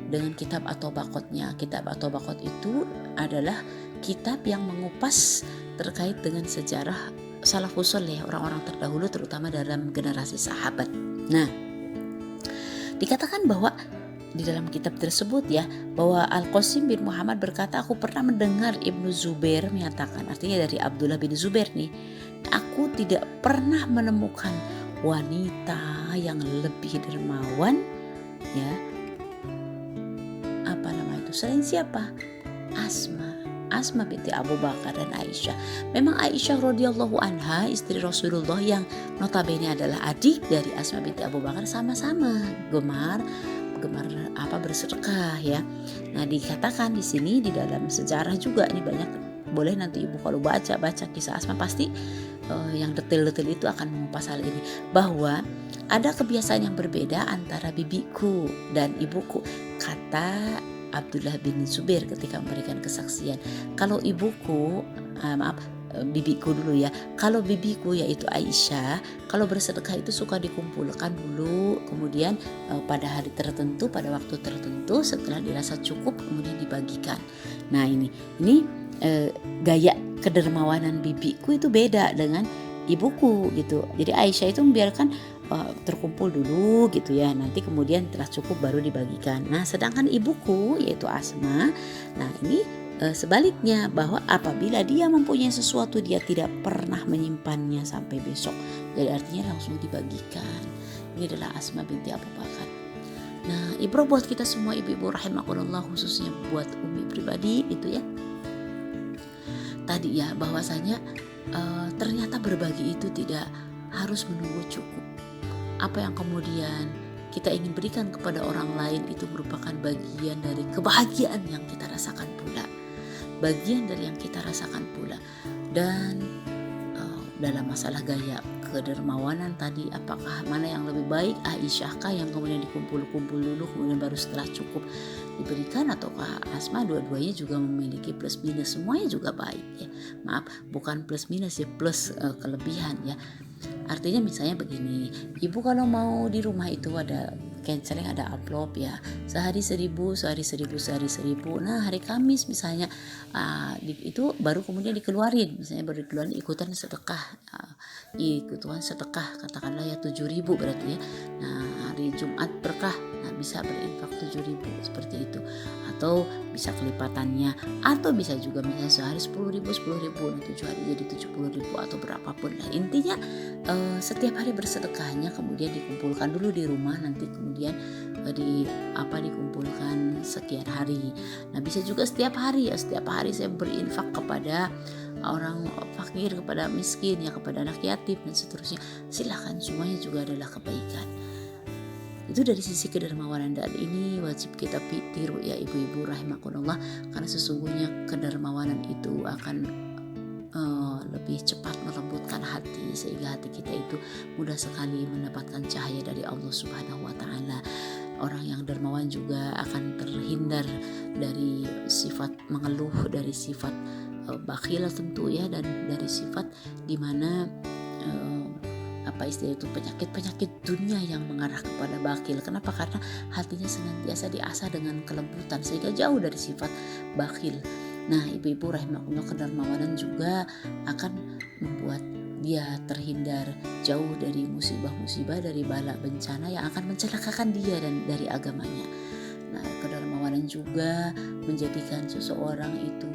Speaker 1: Dengan kitab At-Tabaqatnya. Kitab At-Tabaqat itu adalah kitab yang mengupas terkait dengan sejarah salafus saleh, orang-orang terdahulu terutama dalam generasi sahabat. Nah, dikatakan bahwa di dalam kitab tersebut ya, bahwa Al-Qasim bin Muhammad berkata, aku pernah mendengar Ibnu Zubair menyatakan, artinya dari Abdullah bin Zubair nih, aku tidak pernah menemukan wanita yang lebih dermawan ya, selain siapa? Asma binti Abu Bakar dan Aisyah. Memang Aisyah radhiyallahu anha, istri Rasulullah yang notabene adalah adik dari Asma binti Abu Bakar, sama-sama gemar bersedekah ya. Nah, dikatakan di sini di dalam sejarah juga ini banyak, boleh nanti ibu kalau baca kisah Asma pasti yang detail-detail itu akan mengupas hal ini, bahwa ada kebiasaan yang berbeda antara bibiku dan ibuku, kata Abdullah bin Zubair ketika memberikan kesaksian. Kalau bibiku dulu ya. Kalau bibiku yaitu Aisyah, kalau bersedekah itu suka dikumpulkan dulu, kemudian pada hari tertentu, pada waktu tertentu, setelah dirasa cukup kemudian dibagikan. Nah, ini gaya kedermawanan bibiku itu beda dengan ibuku gitu. Jadi Aisyah itu membiarkan terkumpul dulu gitu ya, nanti kemudian telah cukup baru dibagikan. Nah, sedangkan ibuku yaitu Asma, nah ini sebaliknya, bahwa apabila dia mempunyai sesuatu dia tidak pernah menyimpannya sampai besok, jadi artinya langsung dibagikan. Ini adalah Asma binti Abu Bakar. Nah, ibrah buat kita semua ibu-ibu rahimakumullah, khususnya buat Umi pribadi itu ya, tadi ya, bahwasanya ternyata berbagi itu tidak harus menunggu cukup. Apa yang kemudian kita ingin berikan kepada orang lain itu merupakan bagian dari kebahagiaan yang kita rasakan pula. Bagian dari yang kita rasakan pula. Dan dalam masalah gaya kedermawanan tadi, apakah mana yang lebih baik, Aisyahkah yang kemudian dikumpul-kumpul dulu kemudian baru setelah cukup diberikan, ataukah Asma? Dua-duanya juga memiliki plus minus, semuanya juga baik ya. Maaf, bukan plus minus ya, plus kelebihan ya. Artinya misalnya begini, ibu kalau mau di rumah itu ada canceling, ada amplop ya, sehari 1.000. Nah, hari Kamis misalnya itu baru kemudian dikeluarin, misalnya baru dikeluarin ikutan sedekah, katakanlah ya 7.000 berarti ya. Nah, hari Jumat berkah, nah bisa berinfak 7.000 seperti itu, atau bisa kelipatannya, atau bisa juga misalnya sehari 10.000, nah 7 hari jadi 70.000 atau berapapun lah. Intinya setiap hari bersedekahnya kemudian dikumpulkan dulu di rumah, nanti kemudian dikumpulkan sekian hari. Nah, bisa juga setiap hari saya berinfak kepada orang fakir, kepada miskin, ya kepada anak yatim dan seterusnya. Silakan, semuanya juga adalah kebaikan. Itu dari sisi kedermawanan, dan ini wajib kita tiru ya ibu-ibu rahimakumullah, karena sesungguhnya kedermawanan itu akan lebih cepat melembutkan hati, sehingga hati kita itu mudah sekali mendapatkan cahaya dari Allah Subhanahu wa taala. Orang yang dermawan juga akan terhindar dari sifat mengeluh, dari sifat bakhil tentu ya, dan dari sifat dimana apa istilah itu, penyakit dunia yang mengarah kepada bakhil. Kenapa? Karena hatinya senantiasa diasah dengan kelembutan sehingga jauh dari sifat bakhil. Nah, ibu-ibu rahimakumullah, kedermawanan juga akan membuat dia terhindar jauh dari musibah-musibah, dari bala bencana yang akan mencelakakan dia dan dari agamanya. Nah, kedermawanan juga menjadikan seseorang itu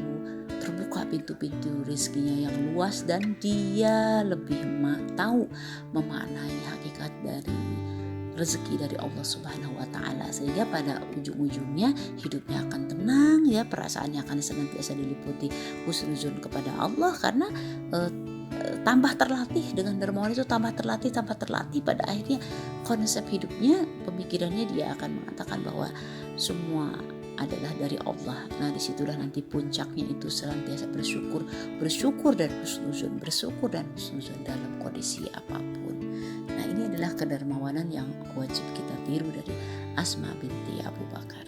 Speaker 1: terbuka pintu-pintu rezekinya yang luas, dan dia lebih tahu memaknai hakikat dari rezeki dari Allah Subhanahu wa taala, sehingga pada ujung-ujungnya hidupnya akan tenang ya, perasaannya akan senantiasa diliputi husnuzon kepada Allah, karena tambah terlatih dengan dermawan itu, tambah terlatih pada akhirnya konsep hidupnya, pemikirannya, dia akan mengatakan bahwa semua adalah dari Allah. Nah, disitulah nanti puncaknya itu senantiasa bersyukur dan husnuzon, dalam kondisi apapun. Nah, ini adalah kedermawanan yang wajib kita tiru dari Asma binti Abu Bakar.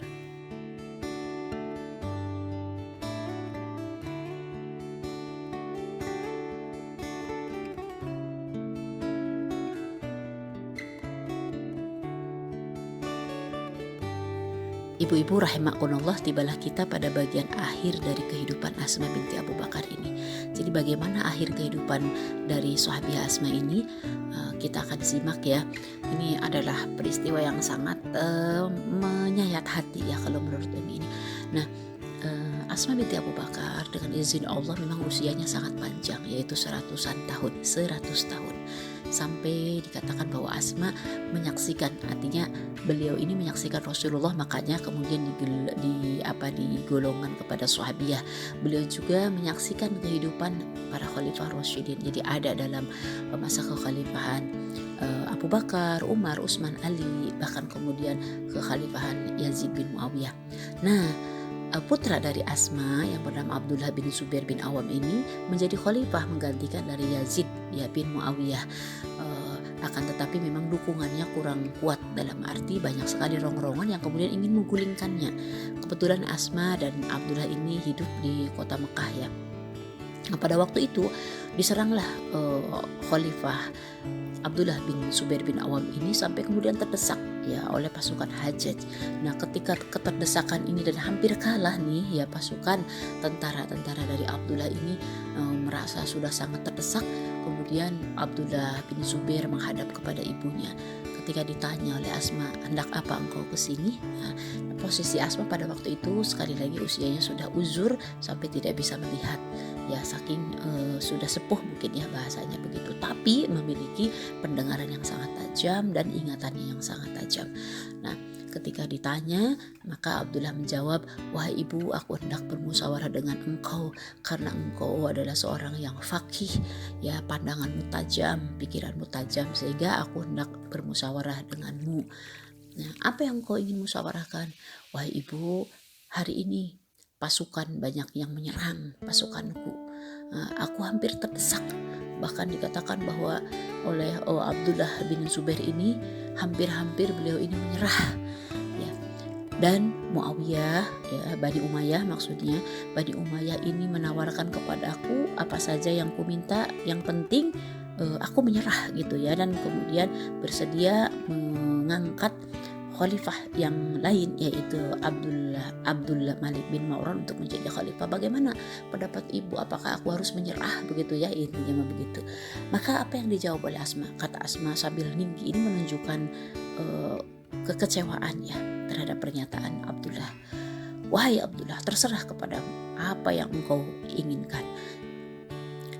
Speaker 1: Ibu-ibu rahimakumullah, tibalah kita pada bagian akhir dari kehidupan Asma binti Abu Bakar ini. Jadi bagaimana akhir kehidupan dari sahabiah Asma ini? Kita akan simak ya. Ini adalah peristiwa yang sangat menyayat hati ya kalau menurut ini. Nah, Asma binti Abu Bakar dengan izin Allah memang usianya sangat panjang, yaitu 100 tahun. Sampai dikatakan bahwa Asma menyaksikan, artinya beliau ini menyaksikan Rasulullah, makanya kemudian digolongkan kepada sahabiah. Beliau juga menyaksikan kehidupan para khalifah Rasyidin. Jadi ada dalam masa kekhalifahan Abu Bakar, Umar, Utsman, Ali, bahkan kemudian kekhalifahan Yazid bin Muawiyah. Nah, putra dari Asma yang bernama Abdullah bin Zubair bin Awam ini menjadi khalifah menggantikan dari Yazid bin Muawiyah. Akan tetapi memang dukungannya kurang kuat, dalam arti banyak sekali rongrongan yang kemudian ingin menggulingkannya. Kebetulan Asma dan Abdullah ini hidup di kota Mekah ya. Nah, pada waktu itu diseranglah khalifah Abdullah bin Zubair bin Awam ini sampai kemudian terdesak ya oleh pasukan Hajjaj. Nah, ketika keterdesakan ini dan hampir kalah nih ya, pasukan tentara dari Abdullah ini merasa sudah sangat terdesak. Kemudian Abdullah bin Zubair menghadap kepada ibunya. Ketika ditanya oleh Asma, hendak apa engkau kesini? Nah, posisi Asma pada waktu itu sekali lagi usianya sudah uzur sampai tidak bisa melihat. Ya, saking sudah sepuh mungkin ya bahasanya begitu, tapi memiliki pendengaran yang sangat tajam dan ingatannya yang sangat tajam. Nah, ketika ditanya, maka Abdullah menjawab, wahai ibu, aku hendak bermusyawarah dengan engkau karena engkau adalah seorang yang faqih, ya, pandanganmu tajam, pikiranmu tajam, sehingga aku hendak bermusyawarah denganmu. Nah, apa yang engkau ingin musyawarahkan? Wahai ibu, hari ini pasukan banyak yang menyerang pasukanku. Aku hampir terdesak. Bahkan dikatakan bahwa oleh Abdullah bin Zubair ini hampir-hampir beliau ini menyerah. Ya. Dan Muawiyah, ya, Bani Umayyah maksudnya, Bani Umayyah ini menawarkan kepada aku apa saja yang ku minta, yang penting aku menyerah gitu ya, dan kemudian bersedia mengangkat khalifah yang lain, yaitu Abdullah Malik bin Marwan untuk menjadi khalifah. Bagaimana pendapat ibu? Apakah aku harus menyerah begitu ya, intinya begitu. Maka apa yang dijawab oleh Asma? Kata Asma sambil ninggi, ini menunjukkan kekecewaannya terhadap pernyataan Abdullah. Wahai Abdullah, terserah kepadamu apa yang engkau inginkan.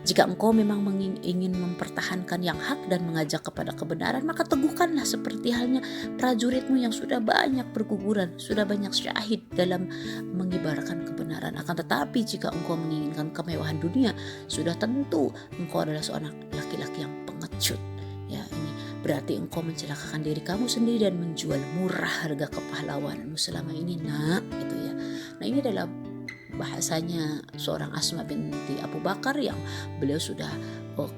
Speaker 1: Jika engkau memang ingin mempertahankan yang hak dan mengajak kepada kebenaran, maka teguhkanlah seperti halnya prajuritmu yang sudah banyak berguguran, sudah banyak syahid dalam mengibarkan kebenaran kebenaran. Akan tetapi jika engkau menginginkan kemewahan dunia, sudah tentu engkau adalah seorang laki-laki yang pengecut. Ya, ini berarti engkau mencelakakan diri kamu sendiri dan menjual murah harga kepahlawananmu selama ini, nak, gitu ya. Nah, ini adalah bahasanya seorang Asma binti Abu Bakar yang beliau sudah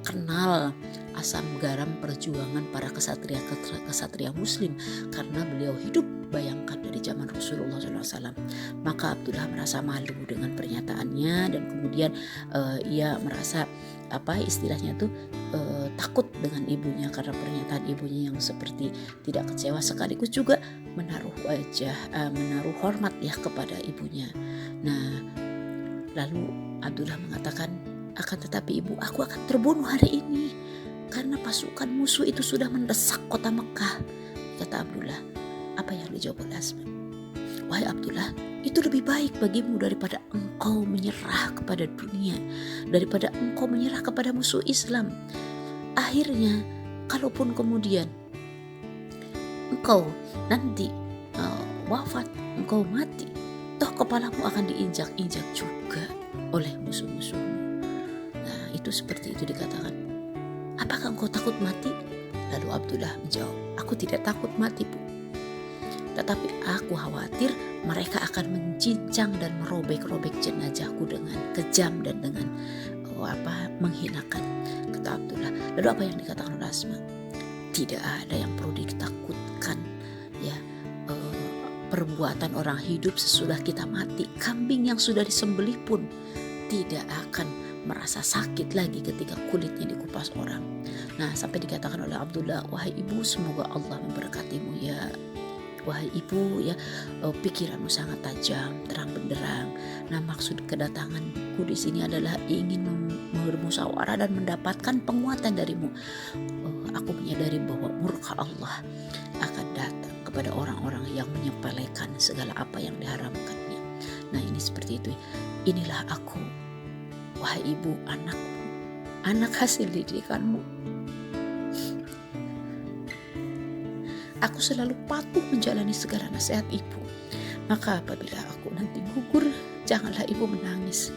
Speaker 1: kenal asam garam perjuangan para kesatria muslim, karena beliau hidup, bayangkan, dari zaman Rasulullah SAW. Maka Abdullah merasa malu dengan pernyataannya, dan kemudian ia merasa istilahnya tuh takut dengan ibunya karena pernyataan ibunya yang seperti tidak kecewa, sekaligus juga menaruh hormat ya kepada ibunya. Nah, lalu Abdullah mengatakan, akan tetapi ibu, aku akan terbunuh hari ini karena pasukan musuh itu sudah mendesak kota Mekah. Kata Abdullah. Apa yang dijawab oleh Asma? Wahai Abdullah, itu lebih baik bagimu daripada engkau menyerah kepada dunia, daripada engkau menyerah kepada musuh Islam. Akhirnya, kalaupun kemudian engkau nanti wafat, engkau mati, toh kepalamu akan diinjak-injak juga oleh musuh-musuhmu. Nah, itu seperti itu dikatakan. Apakah engkau takut mati? Lalu Abdullah menjawab, aku tidak takut mati, Bu. Tetapi aku khawatir mereka akan mencincang dan merobek-robek jenazahku dengan kejam dan dengan menghinakan, kata Abdullah. Lalu apa yang dikatakan oleh Asma? Tidak ada yang perlu ditakutkan, ya. Perbuatan orang hidup sesudah kita mati. Kambing yang sudah disembelih pun tidak akan merasa sakit lagi ketika kulitnya dikupas orang. Nah, sampai dikatakan oleh Abdullah, wahai ibu, semoga Allah memberkatimu ya. Wahai ibu, ya, pikiranmu sangat tajam, terang benderang. Nah, maksud kedatanganku di sini adalah ingin bermusyawarah dan mendapatkan penguatan darimu. Aku menyadari bahwa murka Allah akan datang kepada orang-orang yang menyepelekan segala apa yang diharamkannya. Nah, ini seperti itu. Inilah aku, wahai ibu, anakmu, anak hasil didikanmu. Aku selalu patuh menjalani segala nasihat ibu. Maka apabila aku nanti gugur, janganlah ibu menangis.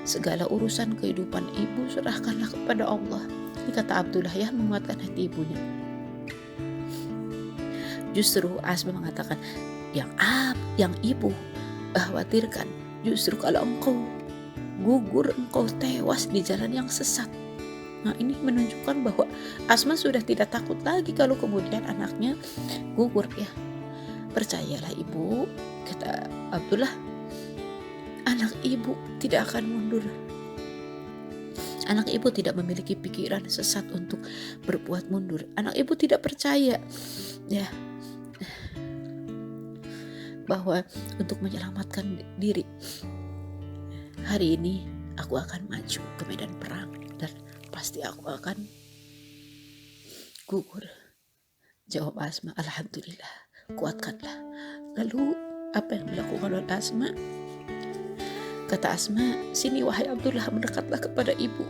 Speaker 1: Segala urusan kehidupan ibu serahkanlah kepada Allah. Ini kata Abdullah ya, menguatkan hati ibunya. Justru Asma mengatakan, yang ibu khawatirkan justru kalau engkau gugur, engkau tewas di jalan yang sesat. Nah, ini menunjukkan bahwa Asma sudah tidak takut lagi kalau kemudian anaknya gugur ya. Percayalah ibu, kata Abdullah, anak ibu tidak akan mundur. Anak ibu tidak memiliki pikiran sesat untuk berbuat mundur. Anak ibu tidak percaya ya bahwa untuk menyelamatkan diri, hari ini aku akan maju ke medan perang dan pasti aku akan gugur. Jawab Asma, alhamdulillah, kuatkanlah. Lalu apa yang dilakukan oleh Asma? Kata Asma, sini wahai Abdullah, mendekatlah kepada ibu.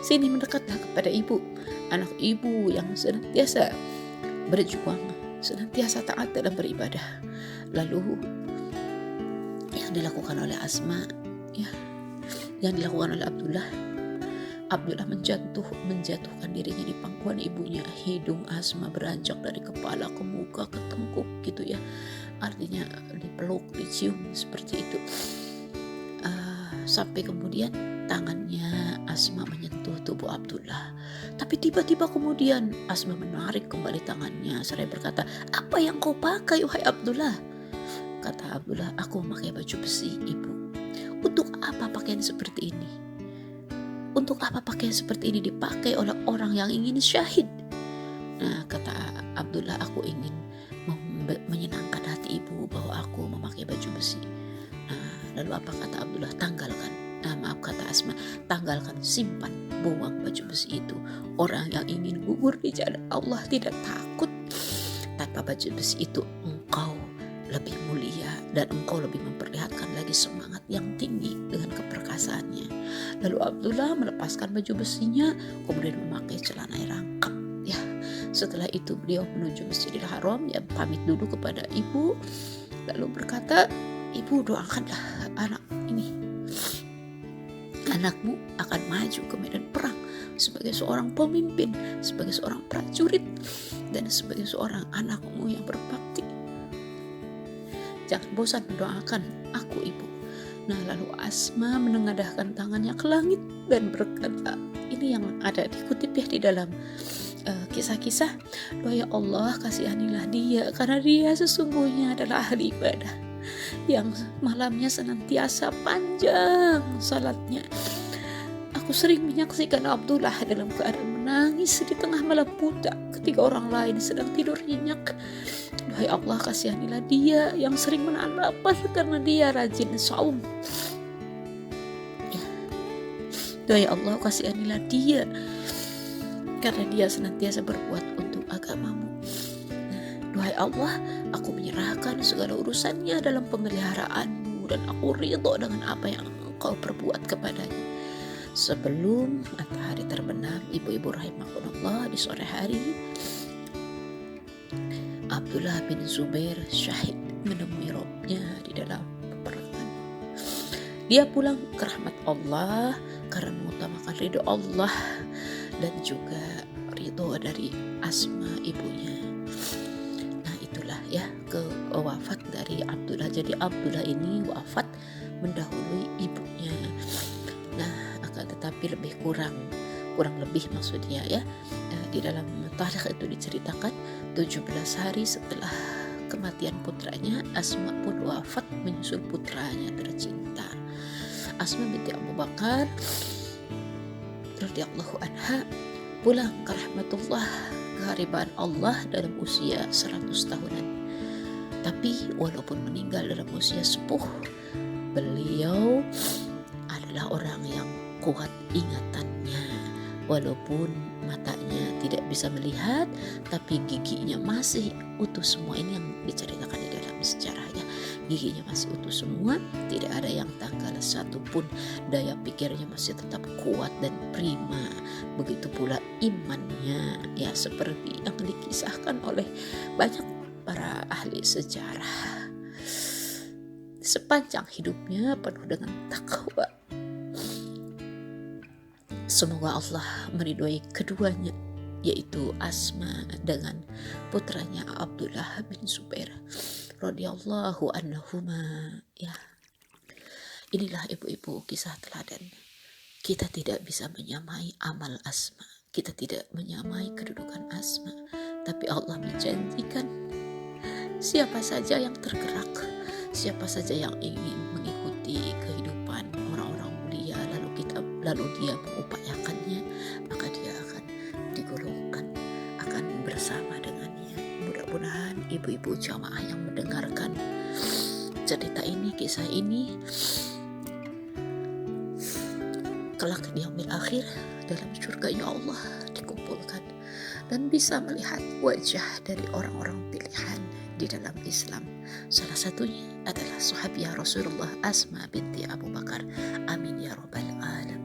Speaker 1: Sini mendekatlah kepada ibu. Anak ibu yang senantiasa berjuang, senantiasa taat dalam beribadah. Lalu yang dilakukan oleh Asma, yang dilakukan oleh Abdullah menjatuhkan dirinya di pangkuan ibunya. Hidung Asma beranjak dari kepala ke muka ke tengkuk gitu ya, artinya dipeluk, dicium seperti itu. Sampai kemudian tangannya Asma menyentuh tubuh Abdullah. Tapi tiba-tiba kemudian Asma menarik kembali tangannya seraya berkata, apa yang kau pakai wahai Abdullah? Kata Abdullah, aku memakai baju besi ibu. Untuk apa pakaian seperti ini? Untuk apa pakaian seperti ini dipakai oleh orang yang ingin syahid? Nah, kata Abdullah, aku ingin menyenangkan hati ibu bahwa aku memakai baju besi. Nah, lalu apa kata Abdullah? Tanggalkan. Kata Asma, tanggalkan, simpan, buang baju besi itu. Orang yang ingin gugur di jalan Allah tidak takut. Tanpa baju besi itu engkau lebih mulia dan engkau lebih memperlihatkan lagi semangat yang tinggi dengan keperkasaannya. Lalu Abdullah melepaskan baju besinya, kemudian memakai celana rangkap ya. Setelah itu beliau menuju Masjidil Haram, ya, pamit dulu kepada ibu.
Speaker 2: lalu berkata, ibu doakanlah anakmu akan maju ke medan perang sebagai seorang pemimpin, sebagai seorang prajurit, dan sebagai seorang anakmu yang berbakti. Jangan bosan mendoakan aku, ibu. Nah, lalu Asma menengadahkan tangannya ke langit dan berkata, ini yang ada dikutip ya di dalam kisah-kisah, doa ya Allah kasihanilah dia, karena dia sesungguhnya adalah ahli ibadah yang malamnya senantiasa panjang salatnya. Aku sering menyaksikan Abdullah dalam keadaan menangis di tengah malam buta ketika orang lain sedang tidur nyenyak. Doa ya Allah kasihanilah dia yang sering menahan lapar karena dia rajin saum. Doa ya Allah kasihanilah dia karena dia senantiasa berbuat untuk agamamu. Doa ya Allah, aku menyerahkan segala urusannya dalam pemeliharaanmu dan aku ridho dengan apa yang engkau perbuat kepadanya. Sebelum matahari terbenam, ibu-ibu rahimakumullah, di sore hari Abdullah bin Zubair syahid menemui Robnya di dalam peperangan. Dia pulang ke rahmat Allah karena mengutamakan ridho Allah dan juga ridho dari Asma ibunya. Nah, itulah ya wafat dari Abdullah. Jadi Abdullah ini wafat mendahului ibunya. Nah, akan tetapi lebih kurang lebih maksudnya ya, di dalam tarikh itu diceritakan 17 hari setelah kematian putranya, Asma pun wafat menyusul putranya tercinta. Asma binti Abu Bakar radhiyallahu anha pulang ke rahmatullah, kehariban Allah dalam usia 100 tahunan. Tapi walaupun meninggal dalam usia sepuh, beliau adalah orang yang kuat ingatannya. Walaupun matanya tidak bisa melihat, tapi giginya masih utuh semua. Ini yang diceritakan di dalam sejarahnya. Giginya masih utuh semua, tidak ada yang tanggal satupun. Daya pikirnya masih tetap kuat dan prima. Begitu pula imannya, ya seperti yang dikisahkan oleh banyak para ahli sejarah. Sepanjang hidupnya penuh dengan takwa. Semoga Allah meridhoi keduanya, yaitu Asma dengan putranya Abdullah bin Zubair radhiyallahu anhuma. Ya, inilah ibu-ibu kisah teladan. Kita tidak bisa menyamai amal Asma, kita tidak menyamai kedudukan Asma, tapi Allah menjanjikan siapa saja yang tergerak, siapa saja yang ingin mengikuti kehidupan orang-orang mulia, lalu dia mengupayakannya, maka dia akan digolongkan, akan bersama dengannya. Mudah-mudahan ibu-ibu jamaah yang mendengarkan cerita ini, kisah ini, kelak di yaumil akhir dalam surga-Nya Allah dikumpulkan dan bisa melihat wajah dari orang-orang pilihan di dalam Islam. Salah satunya adalah sahabiah Rasulullah Asma binti Abu Bakar. Amin ya rabbal alamin.